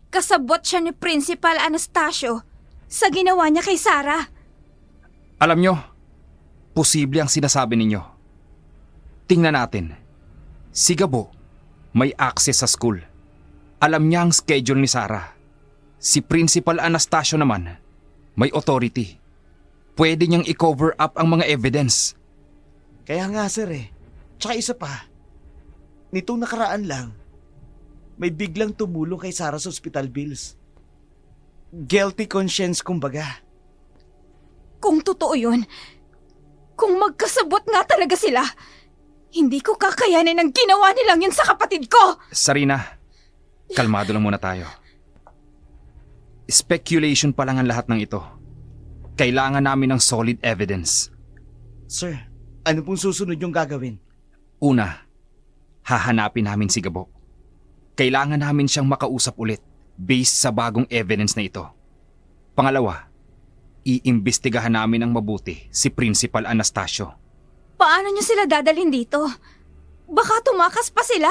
Kasabot siya ni Principal Anastasio sa ginawa niya kay Sarah. alam nyo, posible ang sinasabi ninyo. Tingnan natin. Si Gabo may access sa school. Alam niya ang schedule ni Sarah. Si Principal Anastasio naman may authority. Pwede niyang i-cover up ang mga evidence. Kaya nga, sir Tsaka isa pa. Nitong nakaraan lang, may biglang tumulong kay Sarah sa hospital bills. Guilty conscience kumbaga. Kung totoo yun, kung magkasabot nga talaga sila, hindi ko kakayanin ang ginawa nilang yun sa kapatid ko! Sarina, kalmado lang muna tayo. Speculation pa lang ang lahat ng ito. Kailangan namin ng solid evidence. Sir, ano pong susunod yung gagawin? Una, hahanapin namin si Gabo. Kailangan namin siyang makausap ulit based sa bagong evidence na ito. Pangalawa, iimbestigahan namin ng mabuti si Principal Anastasio. Paano niyo sila dadalhin dito? Baka tumakas pa sila.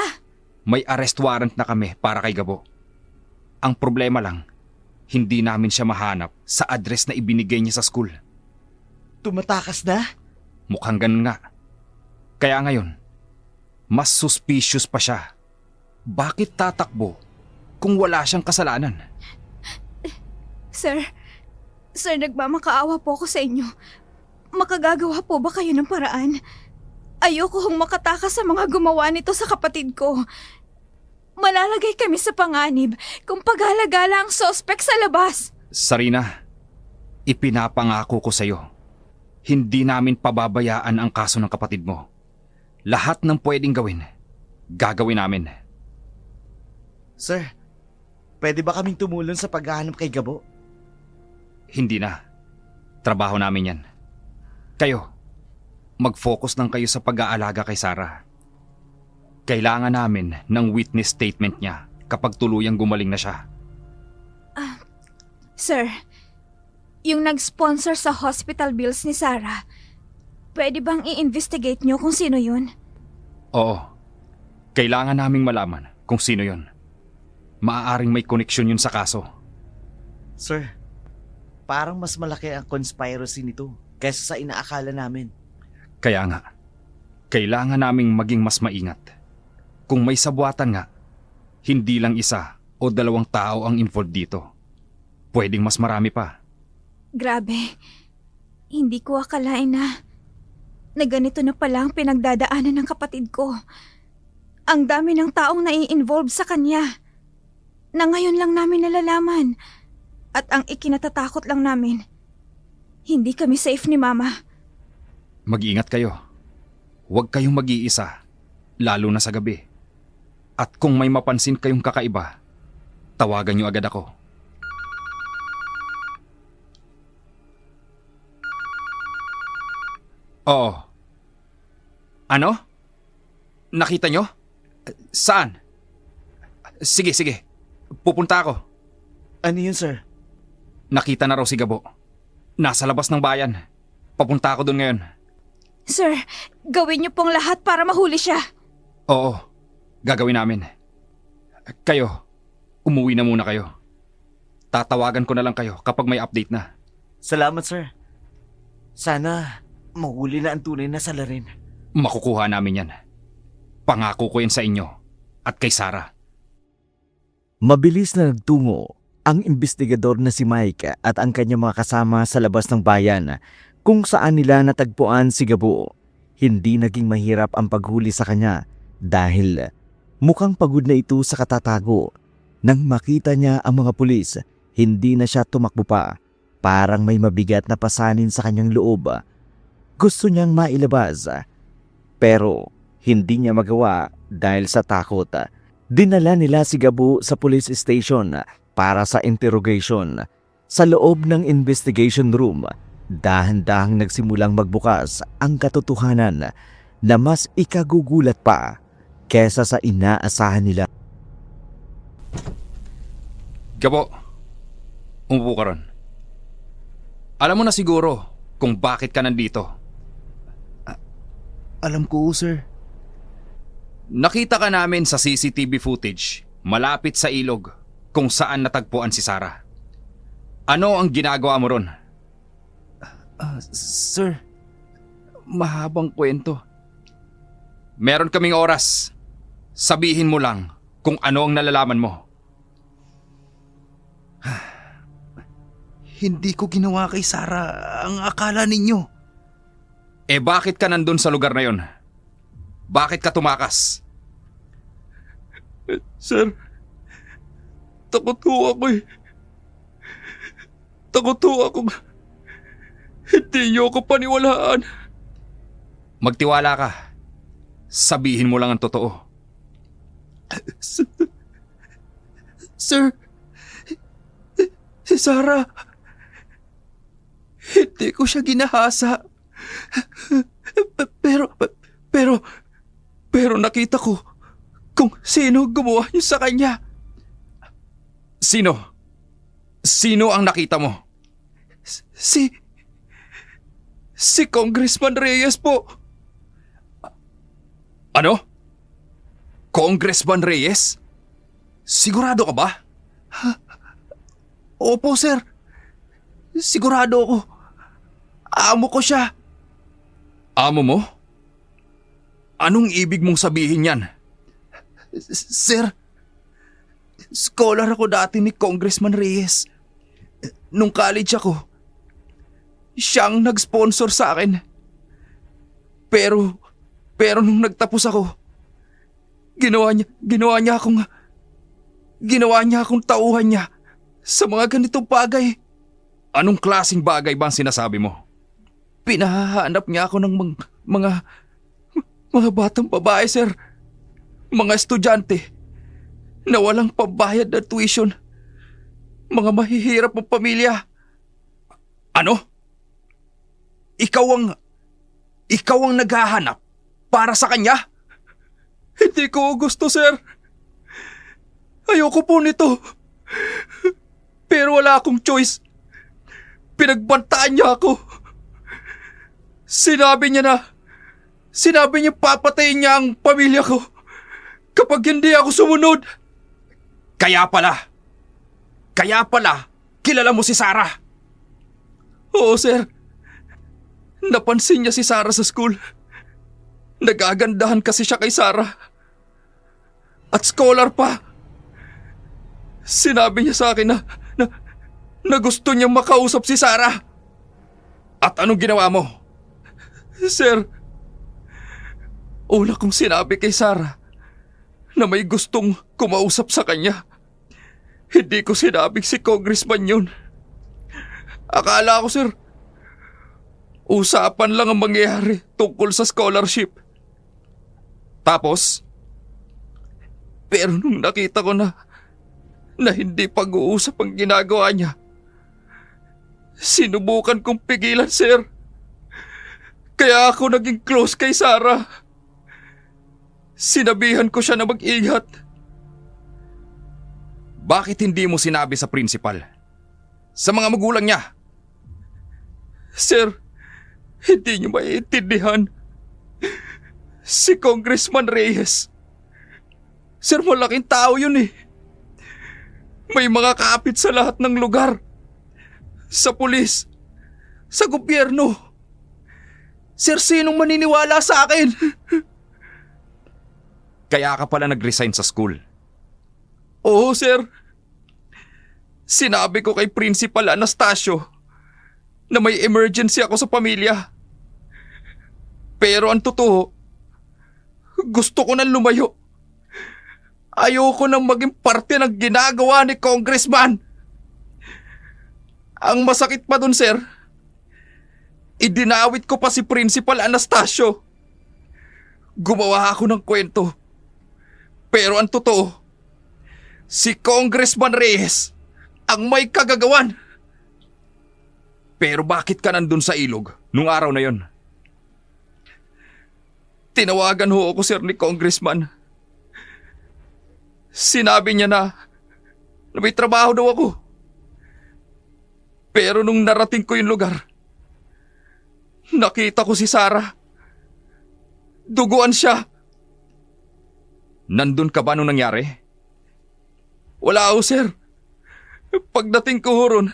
May arrest warrant na kami para kay Gabo. Ang problema lang, hindi namin siya mahanap sa address na ibinigay niya sa school. Tumatakas na? Mukhang ganun nga. Kaya ngayon, mas suspicious pa siya. Bakit tatakbo kung wala siyang kasalanan? Sir, nagmamakaawa po ako sa inyo. Makagagawa po ba kayo ng paraan? Ayoko hong makatakas sa mga gumawa nito sa kapatid ko. Malalagay kami sa panganib kung paghalagala ang sospek sa labas. Sarina, ipinapangako ko sa'yo. Hindi namin pababayaan ang kaso ng kapatid mo. Lahat ng pwedeng gawin, gagawin namin. Sir, pwede ba kaming tumulong sa paghahanap kay Gabo? Hindi na. Trabaho namin yan. Kayo, mag-focus lang kayo sa pag-aalaga kay Sarah. Kailangan namin ng witness statement niya kapag tuluyang gumaling na siya. Sir, yung nag-sponsor sa hospital bills ni Sarah, pwede bang i-investigate niyo kung sino yun? Oo. Kailangan naming malaman kung sino yon. Maaaring may koneksyon yun sa kaso. Sir, parang mas malaki ang conspiracy nito kaysa sa inaakala namin. Kaya nga, kailangan naming maging mas maingat. Kung may sabuatan nga, hindi lang isa o dalawang tao ang involved dito. Pwedeng mas marami pa. Grabe, hindi ko akalain na ganito na pala ang pinagdadaanan ng kapatid ko. Ang dami ng taong nai-involve sa kanya na ngayon lang namin nalalaman. At ang ikinatatakot lang namin, hindi kami safe ni Mama. Mag-iingat kayo. Huwag kayong mag-iisa, lalo na sa gabi. At kung may mapansin kayong kakaiba, tawagan niyo agad ako. Oo. Ano? Nakita nyo? Saan? Sige. Pupunta ako. Ano yun, sir? Nakita na raw si Gabo. Nasa labas ng bayan. Papunta ako doon ngayon. Sir, gawin niyo pong lahat para mahuli siya. Oo, gagawin namin. Kayo, umuwi na muna kayo. Tatawagan ko na lang kayo kapag may update na. Salamat, sir. Sana mahuli na ang tunay na salarin. Makukuha namin yan. Pangako ko yan sa inyo at kay Sarah. Mabilis na nagtungo ang investigador na si Mike at ang kanyang mga kasama sa labas ng bayan kung saan nila natagpuan si Gabo. Hindi naging mahirap ang paghuli sa kanya dahil mukhang pagod na ito sa katatago. Nang makita niya ang mga pulis, hindi na siya tumakbo pa. Parang may mabigat na pasanin sa kanyang loob. Gusto niyang mailabas pero hindi niya magawa dahil sa takot. Dinala nila si Gabo sa police station para sa interrogation. Sa loob ng investigation room, dahan-dahang nagsimulang magbukas ang katotohanan na mas ikagugulat pa kesa sa inaasahan nila. Gabo, umupo ka ron. Alam mo na siguro kung bakit ka nandito. Alam ko, sir. Nakita ka namin sa CCTV footage malapit sa ilog kung saan natagpuan si Sarah. Ano ang ginagawa mo ron? Sir, mahabang kwento. Meron kaming oras. Sabihin mo lang kung ano ang nalalaman mo. Hindi ko ginawa kay Sarah ang akala ninyo. Eh bakit ka nandun sa lugar na yon? Bakit ka tumakas? Sir, takot ho ako eh. Takot ho ako. Hindi niyo ako paniwalaan. Magtiwala ka. Sabihin mo lang ang totoo. Sir, si Sarah, hindi ko siya ginahasa. Pero nakita ko kung sino gumawa niyo sa kanya. Sino? Sino ang nakita mo? Si Congressman Reyes po. Ano? Congressman Reyes? Sigurado ka ba? Opo, sir. Sigurado ako. Amo ko siya. Amo mo? Anong ibig mong sabihin yan? Sir, scholar ako dati ni Congressman Reyes. Nung college ako, siyang nag-sponsor sa akin. Pero nung nagtapos ako, ginawa niya akong tauhan niya sa mga ganitong bagay. Anong klasing bagay ba ang sinasabi mo? Pinahahanap niya ako ng mga batang babae, sir. Mga estudyante na walang pambayad na tuition. Mga mahihirap ang pamilya. Ano? Ikaw ang naghahanap para sa kanya? Hindi ko gusto, sir. Ayoko po nito. Pero wala akong choice. Pinagbantaan niya ako. Sinabi niya papatayin niya ang pamilya ko kapag hindi ako sumunod. Kaya pala, kilala mo si Sarah. Oo, sir. Napansin niya si Sarah sa school. Nagagandahan kasi siya kay Sarah. At scholar pa. Sinabi niya sa akin na gusto niyang makausap si Sarah. At anong ginawa mo? Sir, una kong sinabi kay Sarah na may gustong kumausap sa kanya. Hindi ko sinabing si Congressman yun. Akala ko, sir, usapan lang ang mangyayari tungkol sa scholarship. Tapos? Pero nung nakita ko na hindi pag-uusap ang ginagawa niya, sinubukan kong pigilan, sir. Kaya ako naging close kay Sarah. Sinabihan ko siya na mag-ingat. Bakit hindi mo sinabi sa principal? Sa mga magulang niya? Sir, hindi niyo maiintindihan. Si Congressman Reyes. Sir, malaking tao yun eh. May mga kapit sa lahat ng lugar. Sa pulis. Sa gobyerno. Sir, sinong maniniwala sa akin? Kaya ka pala nag-resign sa school? Oo, sir. Sinabi ko kay Principal Anastasio na may emergency ako sa pamilya. Pero ang totoo, gusto ko nang lumayo. Ayoko nang maging parte ng ginagawa ni Congressman. Ang masakit pa dun, sir, idinawit ko pa si Principal Anastasio. Gumawa ako ng kwento. Pero ang totoo, si Congressman Reyes ang may kagagawan. Pero bakit ka nandun sa ilog nung araw na yon? Tinawagan ho ako, sir, ni Congressman. Sinabi niya na may trabaho daw ako. Pero nung narating ko yung lugar, nakita ko si Sarah. Duguan siya. Nandun ka ba nung nangyari? Wala ako, sir. Pagdating ko ron,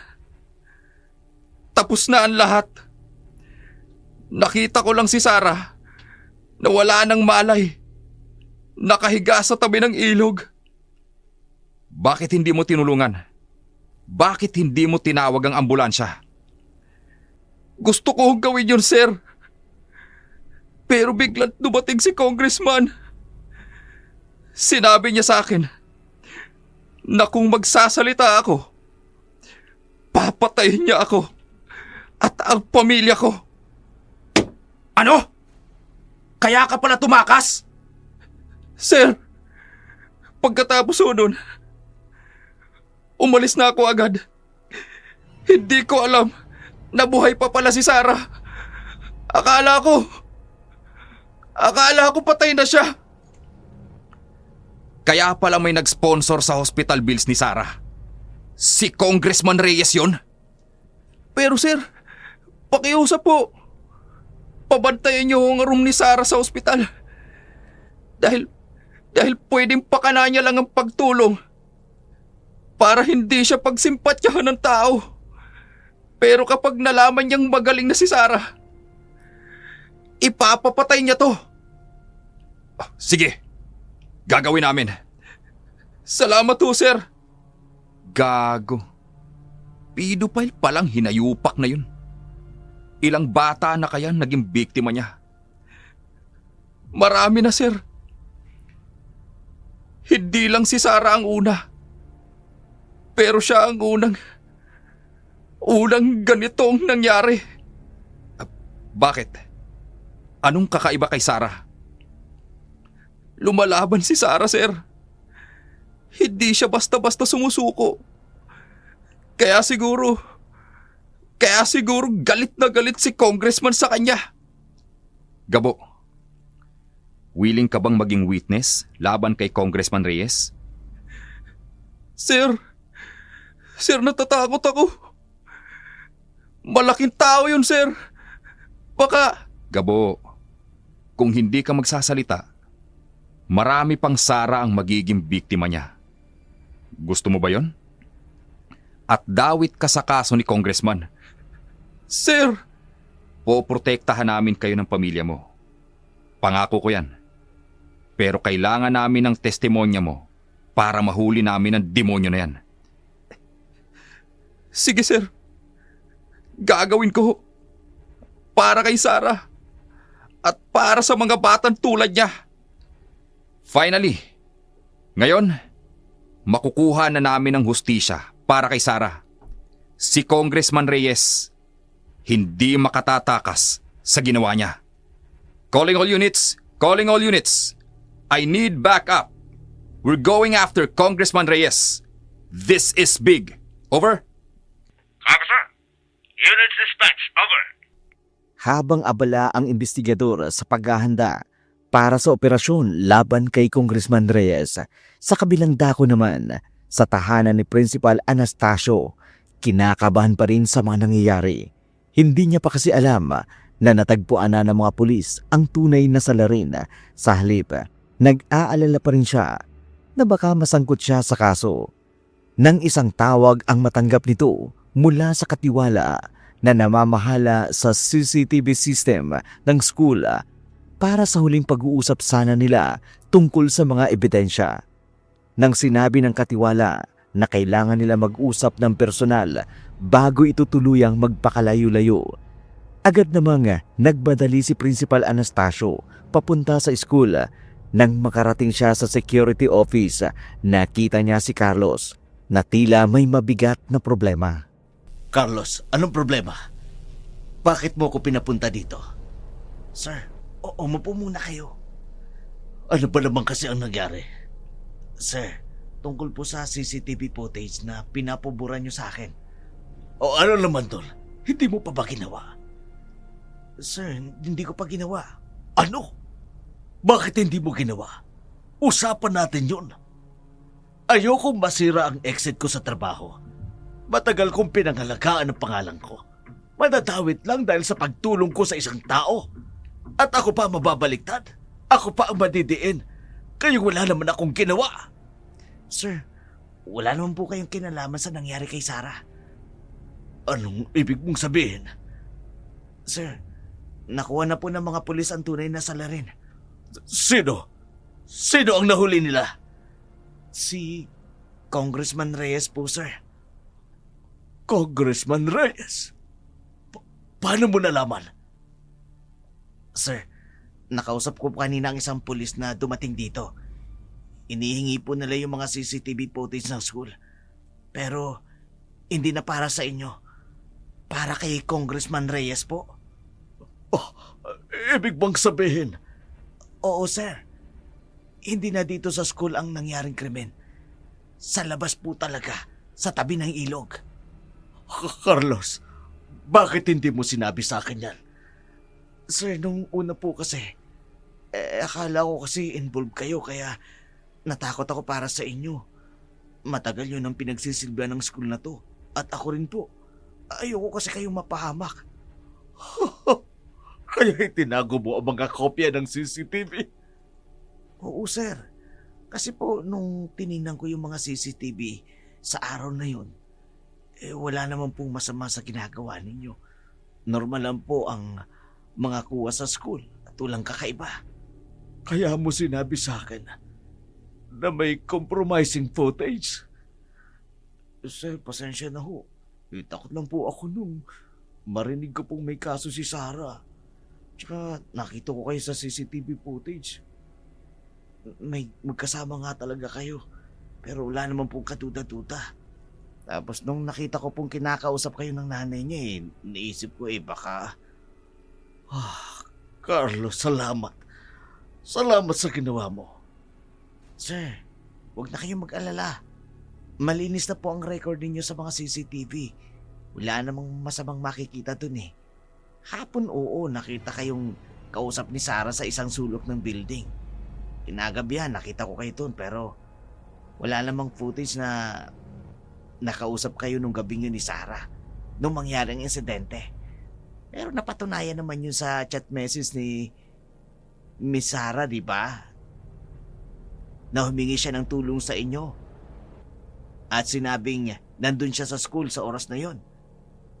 tapos na ang lahat. Nakita ko lang si Sarah na wala ng malay. Nakahiga sa tabi ng ilog. Bakit hindi mo tinulungan? Bakit hindi mo tinawag ang ambulansya? Gusto ko gawin yun, sir. Pero biglang dumating si Congressman. Sinabi niya sa akin na kung magsasalita ako, papatayin niya ako at ang pamilya ko. Ano? Kaya ka pala tumakas? Sir, pagkatapos nun, umalis na ako agad. Hindi ko alam na buhay pa pala si Sarah. Akala ko patay na siya. Kaya pala may nag-sponsor sa hospital bills ni Sarah. Si Congressman Reyes yun? Pero sir, pakiusap po. Pabantayan niyo ang room ni Sarah sa ospital. Dahil Dahil pwedeng pakana niya lang ang pagtulong para hindi siya pagsimpatyahan ng tao. Pero kapag nalaman niyang magaling na si Sarah, ipapapatay niya to. Sige, gagawin namin. Salamat ho, sir. Gago. Pedophile palang hinayupak na yun. Ilang bata na kaya naging biktima niya? Marami na, sir. Hindi lang si Sarah ang una. Pero siya ang unang ganitong nangyari. Bakit? Anong kakaiba kay Sarah? Lumalaban si Sarah, sir. Hindi siya basta-basta sumusuko. Kaya siguro galit na galit si Congressman sa kanya. Gabo, willing ka bang maging witness laban kay Congressman Reyes? Sir, natatakot ako. Malaking tao yun, sir. Baka... Gabo, kung hindi ka magsasalita, marami pang Sarah ang magiging biktima niya. Gusto mo ba yon? At dawit ka sa kaso ni Congressman. Sir! Poprotektahan namin kayo ng pamilya mo. Pangako ko yan. Pero kailangan namin ng testimonya mo para mahuli namin ang demonyo na yan. Sige, sir. Gagawin ko. Para kay Sarah. At para sa mga batang tulad niya. Finally, ngayon, makukuha na namin ang hustisya para kay Sarah. Si Congressman Reyes, hindi makatatakas sa ginawa niya. Calling all units! Calling all units! I need backup. We're going after Congressman Reyes. This is big. Over. Officer, units dispatch. Over. Habang abala ang investigador sa paghahanda para sa operasyon laban kay Congressman Reyes, sa kabilang dako naman, sa tahanan ni Principal Anastasio, kinakabahan pa rin sa mga nangyayari. Hindi niya pa kasi alam na natagpuan na ng mga pulis ang tunay na salarin. Sa halip, nag-aalala pa rin siya na baka masangkot siya sa kaso. Nang isang tawag ang matanggap nito mula sa katiwala na namamahala sa CCTV system ng school para sa huling pag-uusap sana nila tungkol sa mga ebidensya. Nang sinabi ng katiwala na kailangan nila mag-usap ng personal bago ito tuluyang magpakalayo-layo, agad namang nagbadali si Principal Anastasio papunta sa school. Nang makarating siya sa security office, nakita niya si Carlos na tila may mabigat na problema. Carlos, anong problema? Bakit mo ko pinapunta dito? Sir, umupo muna kayo. Ano ba naman kasi ang nangyari? Sir, tungkol po sa CCTV footage na pinapaboran niyo sa akin. O ano naman doon? Hindi mo pa ba ginawa? Sir, hindi ko pa ginawa. Ano? Bakit hindi mo ginawa? Usapan natin yun. Ayokong masira ang exit ko sa trabaho. Matagal kong pinangalagaan ang pangalan ko. Madadawit lang dahil sa pagtulong ko sa isang tao. At ako pa mababaliktad. Ako pa ang madidiin. Kaya wala naman akong ginawa. Sir, wala naman po kayong kinalaman sa nangyari kay Sarah. Anong ibig mong sabihin? Sir, nakuha na po ng mga pulis ang tunay na salarin. Sino? Sino ang nahuli nila? Si Congressman Reyes po, sir. Congressman Reyes? Paano mo nalaman? Sir, nakausap ko po kanina ang isang pulis na dumating dito. Inihingi po nila yung mga CCTV footage ng school. Pero, hindi na para sa inyo. Para kay Congressman Reyes po. Oh, ibig bang sabihin? Oo, sir. Hindi na dito sa school ang nangyaring krimen. Sa labas po talaga, sa tabi ng ilog. Carlos, bakit hindi mo sinabi sa akin yan? Sir, nung una po kasi, akala ko kasi involved kayo kaya natakot ako para sa inyo. Matagal yun ang pinagsisilbihan ng school na to. At ako rin po. Ayoko kasi kayong mapahamak. Kaya itinago mo ang mga kopya ng CCTV? Oo, sir. Kasi po, nung tiningnan ko yung mga CCTV sa araw na yun, wala naman pong masama sa ginagawa ninyo. Normal lang po ang mga kuha sa school at walang kakaiba. Kaya mo sinabi sa akin na may compromising footage. Sir, pasensya na ho. Takot lang po ako nung marinig ko pong may kaso si Sarah. Tsaka nakita ko kayo sa CCTV footage. May magkasama nga talaga kayo. Pero wala naman pong katuda-tuda. Tapos nung nakita ko pong kinakausap kayo ng nanay niya naisip ko baka... Carlos, salamat. Salamat sa ginawa mo. Sir, huwag na kayong mag-alala. Malinis na po ang record ninyo sa mga CCTV. Wala namang masamang makikita dun Hapon nakita kayong kausap ni Sarah sa isang sulok ng building. Kinagabihan, nakita ko kayo dun pero wala namang footage na nakausap kayo nung gabing yun ni Sarah nung mangyari ang insidente. Pero napatunayan naman yun sa chat message ni Miss Sarah, di ba? Na humingi siya ng tulong sa inyo. At sinabing nandun siya sa school sa oras na yon.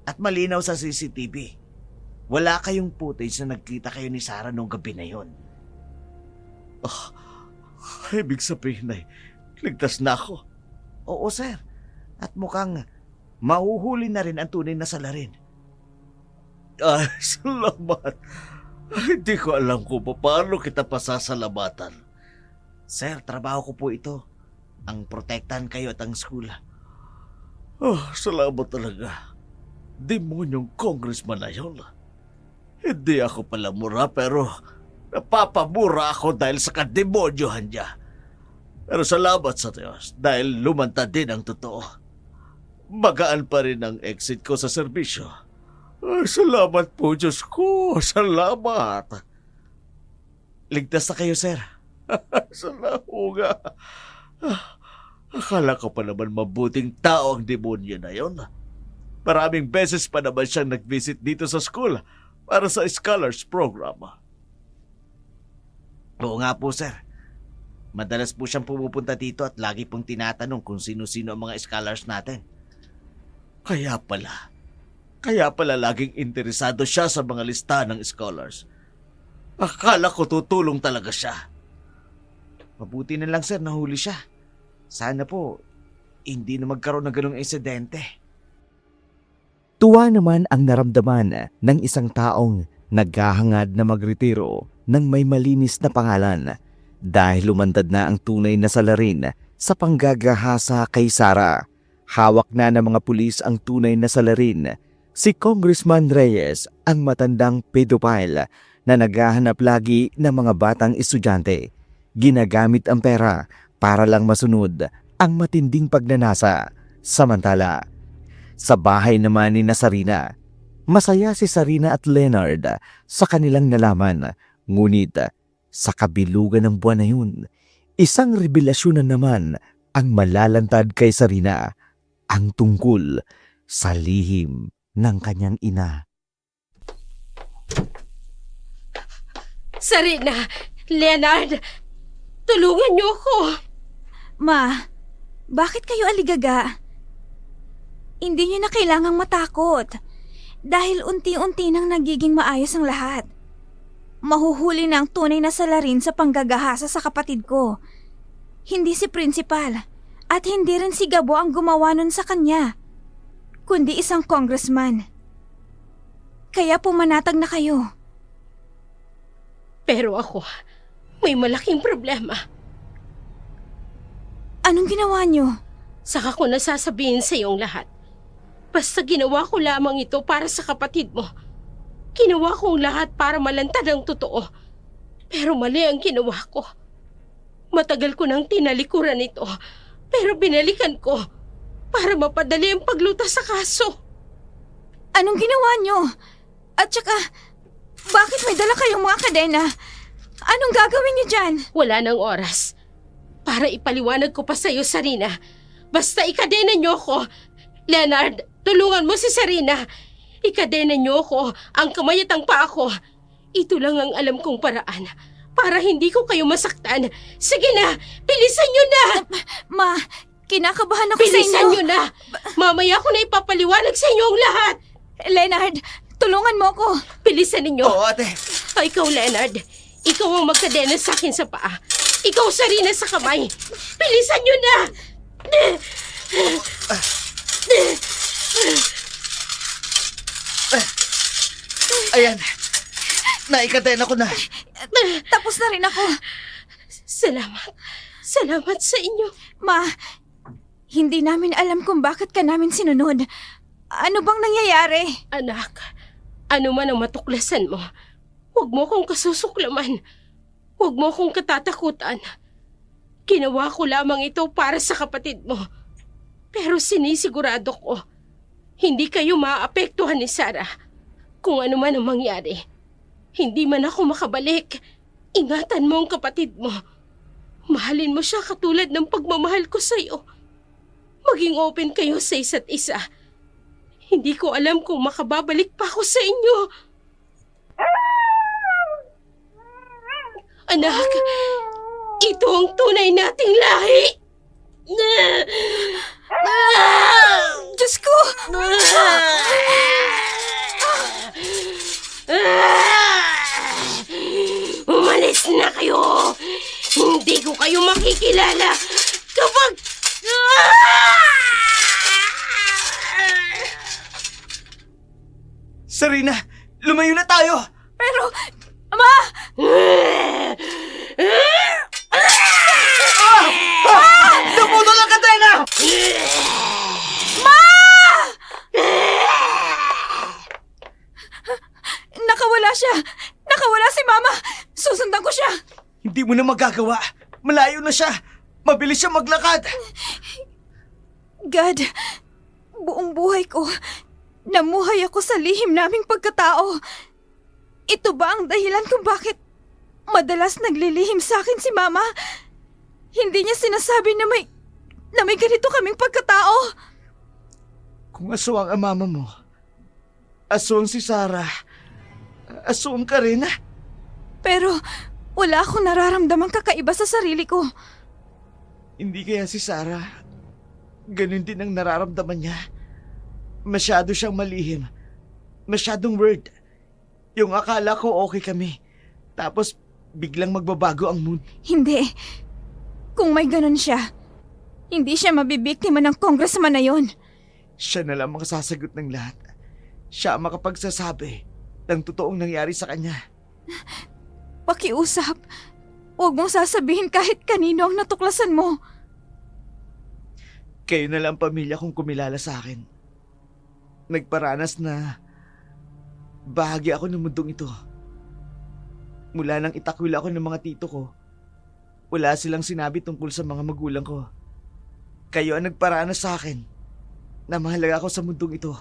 At malinaw sa CCTV. Wala kayong footage na nagkita kayo ni Sarah nung gabi na yon. Ibig sabihin ligtas na ako. Oo, sir. At mukhang mahuhuli na rin ang tunay na salarin. Ay, salamat. Hindi ko alam kung paano kita pasasalamatan. Sir, trabaho ko po ito. Ang protektahan kayo at ang school. Salamat talaga. Demonyong congressman na yun. Hindi ako pala mura pero napapamura ako dahil sa kademonyohan niya. Pero salamat sa Diyos dahil lumantad din ang totoo. Magaan pa rin ang exit ko sa serbisyo. Salamat po, Diyos ko. Salamat. Ligtas na kayo, sir. Salamat nga. Akala ko pa naman mabuting tao ang demonyo na yon. Maraming beses pa naman siyang nag-visit dito sa school para sa scholars program. Oo nga po, sir. Madalas po siyang pumupunta dito at lagi pong tinatanong kung sino-sino ang mga scholars natin. Kaya pala laging interesado siya sa mga listahan ng scholars. Akala ko tutulong talaga siya. Mabuti na lang, sir, nahuli siya. Sana po, hindi na magkaroon ng ganong insidente. Tuwa naman ang naramdaman ng isang taong naghahangad na magretiro ng may malinis na pangalan dahil lumantad na ang tunay na salarin sa panggagahasa kay Sarah. Hawak na ng mga pulis ang tunay na salarin. Si Congressman Reyes ang matandang pedophile na naghahanap lagi ng mga batang estudyante. Ginagamit ang pera para lang masunod ang matinding pagnanasa. Samantala, sa bahay naman ni Sarina, masaya si Sarina at Leonard sa kanilang nalaman. Ngunit sa kabilugan ng buwan na yun, isang revelasyon na naman ang malalantad kay Sarina, ang tungkol sa lihim ng kanyang ina. Sarina, Leonard, tulungan niyo ako. Ma, bakit kayo aligaga? Hindi niyo na kailangang matakot dahil unti-unti nang nagiging maayos ang lahat. Mahuhuli na ang tunay na salarin sa panggagahasa sa kapatid ko. Hindi si principal at hindi rin si Gabo ang gumawa nun sa kanya, kundi isang congressman. Kaya pumanatag na kayo. Pero ako, may malaking problema. Anong ginawa niyo? Saka ko nasasabihin sa iyong lahat. Basta ginawa ko lamang ito para sa kapatid mo. Ginawa ko ang lahat para malantad ang totoo. Pero mali ang ginawa ko. Matagal ko nang tinalikuran ito, pero binalikan ko para mapadali ang paglutas sa kaso. Anong ginawa niyo? At saka, bakit may dala kayong mga kadena? Anong gagawin niyo dyan? Wala nang oras. Para ipaliwanag ko pa sa iyo, Sarina. Basta ikadena niyo ko. Leonard, tulungan mo si Sarina. Ikadena niyo ko, ang kamay at ang paa ko. Ito lang ang alam kong paraan para hindi ko kayo masaktan. Sige na, bilisan nyo na! Ma, kinakabahan ako sa Bilisan inyo. nyo na! Mamaya ko na ipapaliwanag sa inyo ang lahat! Leonard, tulungan mo ako. Bilisan ninyo! Oo, ate. O ikaw, Leonard, ikaw ang magkadena sa akin sa paa. Ikaw, Sarina, sa kamay. Bilisan nyo na! Ayan. Naikadena ko na. Tapos na rin ako. Salamat. Salamat sa inyo. Ma, hindi namin alam kung bakit ka namin sinunod. Ano bang nangyayari? Anak, ano man ang matuklasan mo, huwag mo kong kasusuklaman. Huwag mo kong katatakutan. Ginawa ko lamang ito para sa kapatid mo. Pero sinisigurado ko, hindi kayo maapektuhan ni Sarah. Kung ano man ang mangyari, hindi man ako makabalik. Ingatan mo ang kapatid mo. Mahalin mo siya katulad ng pagmamahal ko sa iyo. Maging open kayo sa isa't isa. Hindi ko alam kung makababalik pa ako sa inyo. Anak, ito ang tunay nating lahi. Diyos ko! Umalis na kayo! Hindi ko kayo makikilala kapag... Sarina, lumayo na tayo. Pero, Ma! Naputol ang kadena! Nakawala siya! Nakawala si Mama! Susundan ko siya! Hindi mo na magagawa. Malayo na siya. Mabilis siya maglakad. God, buong buhay ko, namuhay ako sa lihim naming pagkatao. Ito ba ang dahilan kung bakit madalas naglilihim sa akin si Mama? Hindi niya sinasabi na may ganito kaming pagkatao. Kung aswang ang mama mo, aswang si Sarah, aswang ka rin. Pero wala akong nararamdamang kakaiba sa sarili ko. Hindi kaya si Sarah, ganun din ang nararamdaman niya. Masyado siyang malihim. Masyadong word. Yung akala ko okay kami. Tapos biglang magbabago ang mood. Hindi. Kung may ganun siya, hindi siya mabibiktima ng congressman na yon. Siya na lang makasasagot ng lahat. Siya ang makapagsasabi ng totoong nangyari sa kanya. Pakiusap. Huwag mong sasabihin kahit kanino ang natuklasan mo. Kayo na lang pamilya kong kumilala sa akin. Nagparanas na bahagi ako ng mundong ito. Mula nang itakwil ako ng mga tito ko, wala silang sinabi tungkol sa mga magulang ko. Kayo ang nagparanas sa akin na mahalaga ako sa mundong ito.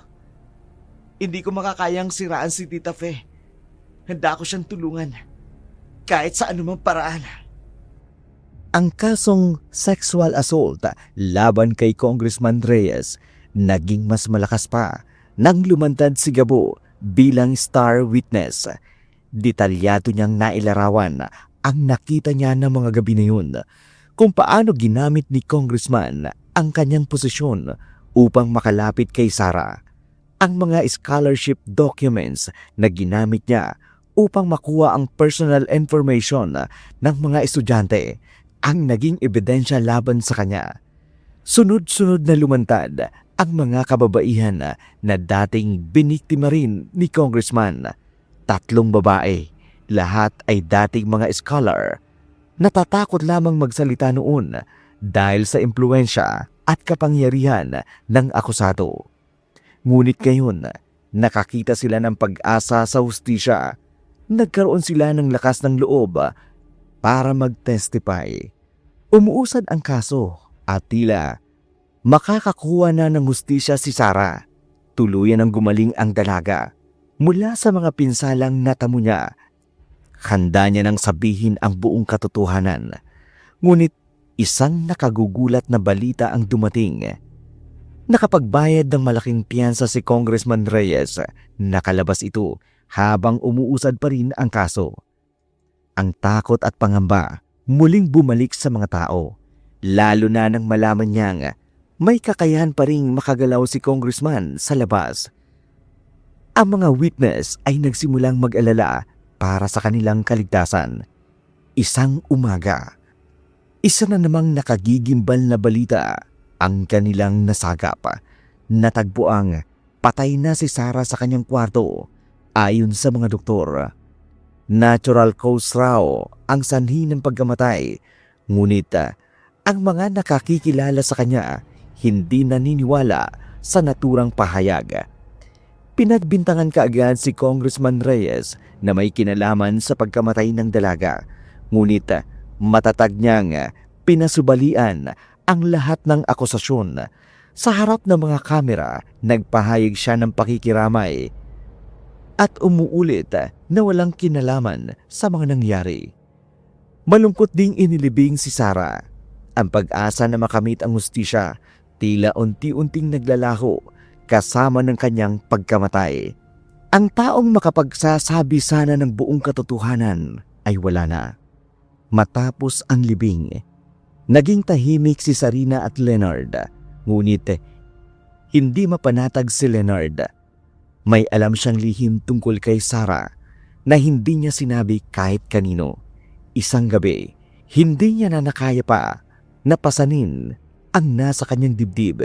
Hindi ko makakayang siraan si Tita Fe. Handa ako siyang tulungan kahit sa anumang paraan. Ang kasong sexual assault laban kay Congressman Reyes naging mas malakas pa nang lumantad si Gabo bilang star witness. Detalyado niyang nailarawan ang nakita niya ng mga gabi na yun, kung paano ginamit ni Congressman ang kanyang posisyon upang makalapit kay Sarah. Ang mga scholarship documents na ginamit niya upang makuha ang personal information ng mga estudyante ang naging ebidensya laban sa kanya. Sunod-sunod na lumantad ang mga kababaihan na dating biniktima rin ni Congressman. 3 babae, lahat ay dating mga scholar. Natatakot lamang magsalita noon dahil sa impluensya at kapangyarihan ng akusado. Ngunit ngayon, nakakita sila ng pag-asa sa hustisya. Nagkaroon sila ng lakas ng loob para mag-testify. Umuusad ang kaso at tila makakakuha na ng hustisya si Sarah. Tuluyan ang gumaling ang dalaga mula sa mga pinsalang natamo niya. Handa niya nang sabihin ang buong katotohanan. Ngunit isang nakagugulat na balita ang dumating. Nakapagbayad ng malaking piyansa si Congressman Reyes. Nakalabas ito habang umuusad pa rin ang kaso. Ang takot at pangamba muling bumalik sa mga tao, lalo na nang malaman niyang may kakayahan pa ring makagalaw si Congressman sa labas. Ang mga witness ay nagsimulang mag-alala para sa kanilang kaligtasan. Isang umaga, isa na namang nakagigimbal na balita ang kanilang nasagap. Natagpuang patay na si Sarah sa kanyang kwarto ayon sa mga doktor. Natural cause raw ang sanhi ng pagkamatay, ngunit ang mga nakakikilala sa kanya hindi naniniwala sa naturang pahayag. Pinagbintangan kaagad si Congressman Reyes na may kinalaman sa pagkamatay ng dalaga, ngunit matatag niyang pinasubalian ang lahat ng akusasyon. Sa harap ng mga kamera, nagpahayag siya ng pakikiramay at umuulit na walang kinalaman sa mga nangyari. Malungkot ding inilibing si Sarah. Ang pag-asa na makamit ang hustisya tila unti-unting naglalaho kasama ng kanyang pagkamatay. Ang taong makapagsasabi sana ng buong katotohanan ay wala na. Matapos ang libing, naging tahimik si Sarina at Leonard. Ngunit hindi mapanatag si Leonard. May alam siyang lihim tungkol kay Sarah na hindi niya sinabi kahit kanino. Isang gabi, hindi niya na nakaya pa napasanin ang nasa kanyang dibdib.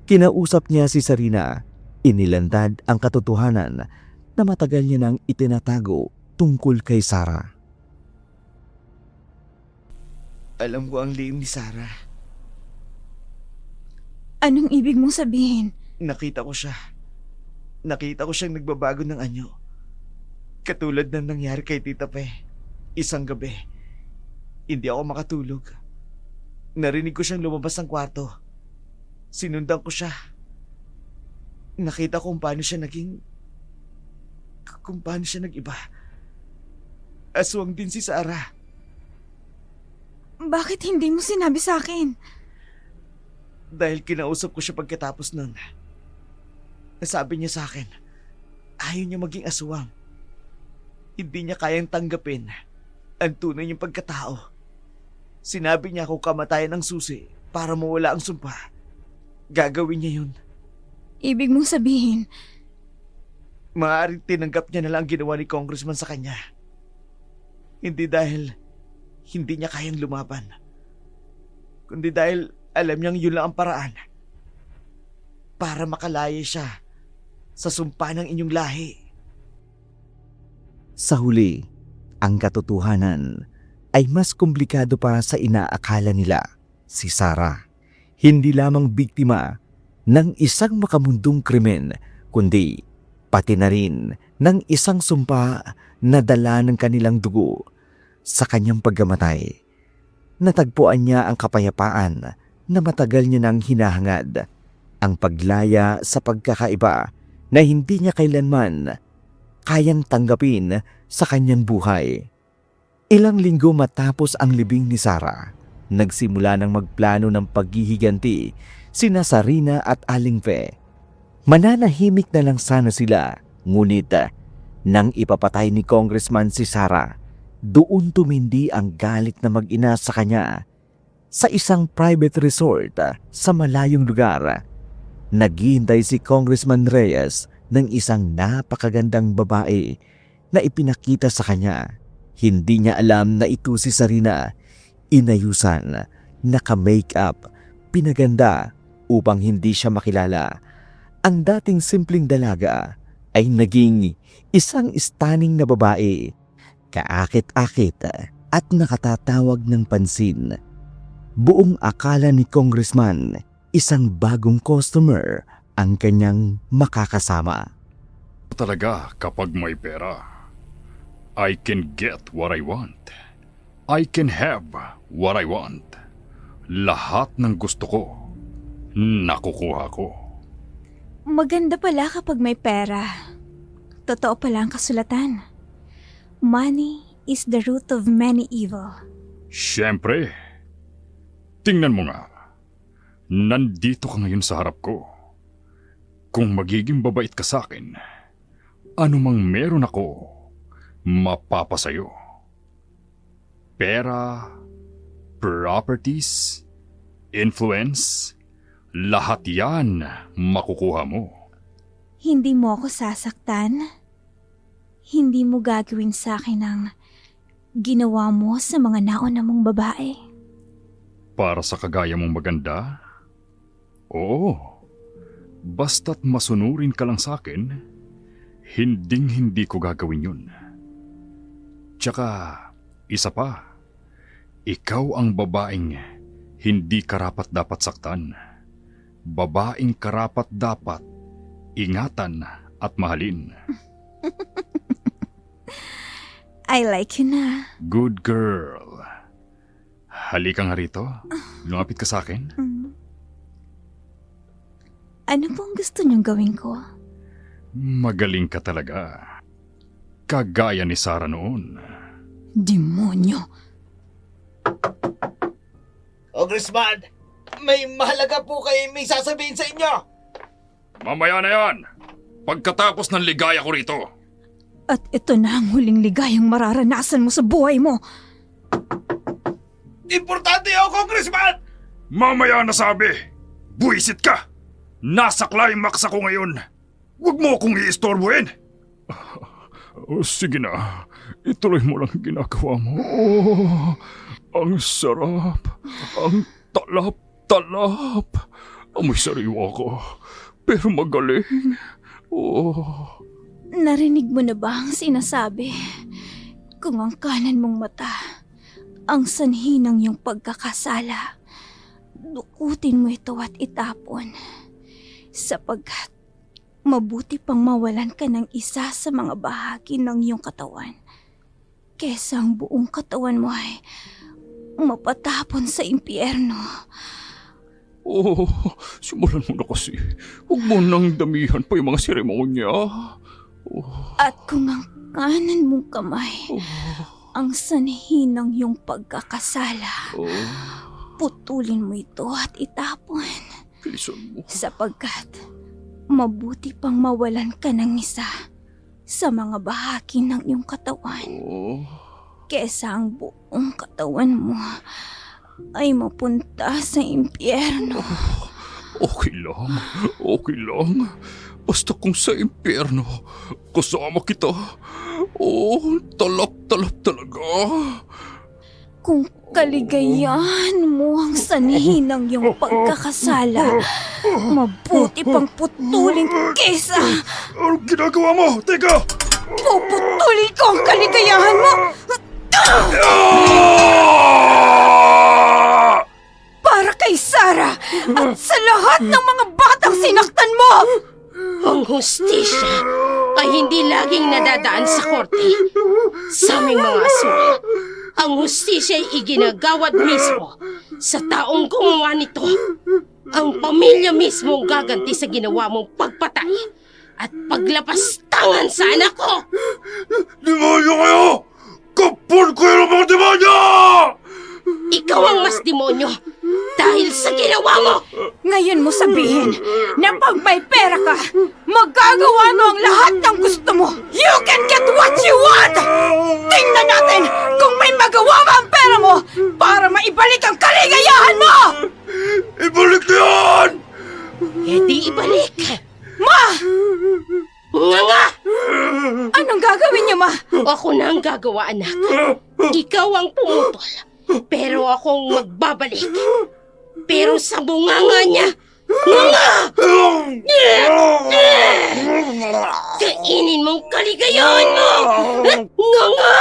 Kinausap niya si Sarina. Inilandad ang katotohanan na matagal niya nang itinatago tungkol kay Sarah. Alam ko ang lihim ni Sarah. Anong ibig mong sabihin? Nakita ko siya. Nakita ko siyang nagbabago ng anyo. Katulad ng nangyari kay Tita Pe. Isang gabi, hindi ako makatulog. Narinig ko siyang lumabas ng kwarto. Sinundan ko siya. Nakita ko kung paano siya nag-iba. Aswang din si Sarah. Bakit hindi mo sinabi sa akin? Dahil kinausap ko siya pagkatapos nun. Nasabi niya sa akin, ayaw niya maging aswang. Hindi niya kayang tanggapin ang tunay niyang pagkatao. Sinabi niya kung kamatayan ng susi para mawala ang sumpa, gagawin niya yun. Ibig mong sabihin, Maaaring tinanggap niya na lang ang ginawa ni Congressman sa kanya. Hindi dahil hindi niya kayang lumaban, kundi dahil alam niyang yun lang ang paraan para makalaya siya sa sumpa ng inyong lahi. Sa huli, ang katotohanan ay mas komplikado pa sa inaakala nila. Si Sarah, hindi lamang biktima ng isang makamundong krimen, kundi pati na rin ng isang sumpa na dala ng kanilang dugo. Sa kanyang pagkamatay, natagpuan niya ang kapayapaan na matagal niya nang hinahangad, ang paglaya sa pagkakaiba na hindi niya kailanman kayang tanggapin sa kanyang buhay. Ilang linggo matapos ang libing ni Sarah, nagsimula ng magplano ng paghihiganti sina Sarina at Aling Fe. Mananahimik na lang sana sila, ngunit nang ipapatay ni Congressman si Sarah, doon tumindi ang galit na mag-ina sa kanya. Sa isang private resort sa malayong lugar, naghihintay si Congressman Reyes ng isang napakagandang babae na ipinakita sa kanya. Hindi niya alam na ito si Sarina. Inayusan, naka-makeup, pinaganda upang hindi siya makilala. Ang dating simpleng dalaga ay naging isang stunning na babae, kaakit-akit at nakatatawag ng pansin. Buong akala ni Congressman, isang bagong customer ang kanyang makakasama. Talaga kapag may pera, I can get what I want. I can have what I want. Lahat ng gusto ko, nakukuha ko. maganda pala kapag may pera. Totoo pala ang kasulatan. Money is the root of many evil. Siyempre. Tingnan mo nga. Nandito ka ngayon sa harap ko. Kung magiging babait ka sa akin, anumang meron ako, mapapasayo. Pera, properties, influence, lahat yan makukuha mo. Hindi mo ako sasaktan. Hindi mo gagawin sa akin ang ginawa mo sa mga nauna mong babae. Para sa kagaya mong maganda? Oo. Basta't masunurin ka lang sa akin, hinding-hindi ko gagawin yun. Tsaka, isa pa, ikaw ang babaeng hindi karapat-dapat saktan. Babaeng karapat-dapat ingatan at mahalin. I like you na. Good girl. Halika nga rito. Lumapit ka sa akin. Ano pong gusto niyong gawin ko? Magaling ka talaga. Kagaya ni Sarah noon. Demonyo! Congressman, may mahalaga po kayo may sasabihin sa inyo. Mamaya na yan. Pagkatapos ng ligaya ko rito. At ito na ang huling ligayang mararanasan mo sa buhay mo. Importante ako, Congressman! Mamaya na sabi. Buisit ka. Nasa climax ako ngayon. Huwag mo akong iistorbuhin. Sige na. Ituloy mo lang ginagawa mo. Oh, ang sarap. Ang talap-talap. Amoy sariwa ko. Pero magaling. Oh. Narinig mo na ba ang sinasabi? Kung ang kanan mong mata ang sanhi ng iyong pagkakasala, dukutin mo ito at itapon. Sapagkat mabuti pang mawalan ka ng isa sa mga bahagi ng iyong katawan kesa ang buong katawan mo ay mapatapon sa impyerno. Oh, simulan mo na kasi. Huwag mo nang damihan pa yung mga seremonya. At kung ang kanan mong kamay ang sanhi ng iyong pagkakasala, putulin mo ito at itapon. Bilisan mo. Sapagkat mabuti pang mawalan ka ng isa sa mga bahagi ng iyong katawan kesa ang buong katawan mo ay mapunta sa impyerno. Okay lang. Okay lang. Basta kung sa impyerno, kasama kita. Oh, talap-talap talaga. Kung kaligayahan mo ang sanhi ng iyong pagkakasala, mabuti pang putulin kesa Anong ginagawa mo? Teka! puputulin ko ang kaligayahan mo para kay Sarah at sa lahat ng mga batang sinaktan mo. Ang hustisya ay hindi laging nadadaan sa korte. Sa aming mga aswang, ang hustisya ay iginagawad mismo sa taong gumawa nito. Ang pamilya mismo ang gaganti sa ginawa mong pagpatay at paglapastangan sa anak ko. Demonyo kayo! Kapul kayo ng mga demonyo! Ikaw ang mas demonyo dahil sa ginawa mo. Ngayon mo sabihin na pag may pera ka, magagawa mo ang lahat ng gusto mo. You can get what you want! Tingnan natin kung may magawa ba ang pera mo para maibalik ang kaligayahan mo! Ibalik na yan! E di ibalik. Ma! Nga! Anong gagawin niyo, Ma? Ako na ang gagawa, anak. Ikaw ang pumutol, pero akong magbabalik. Pero sa bunganga niya, kainin mong kaligayahan mo! Nga!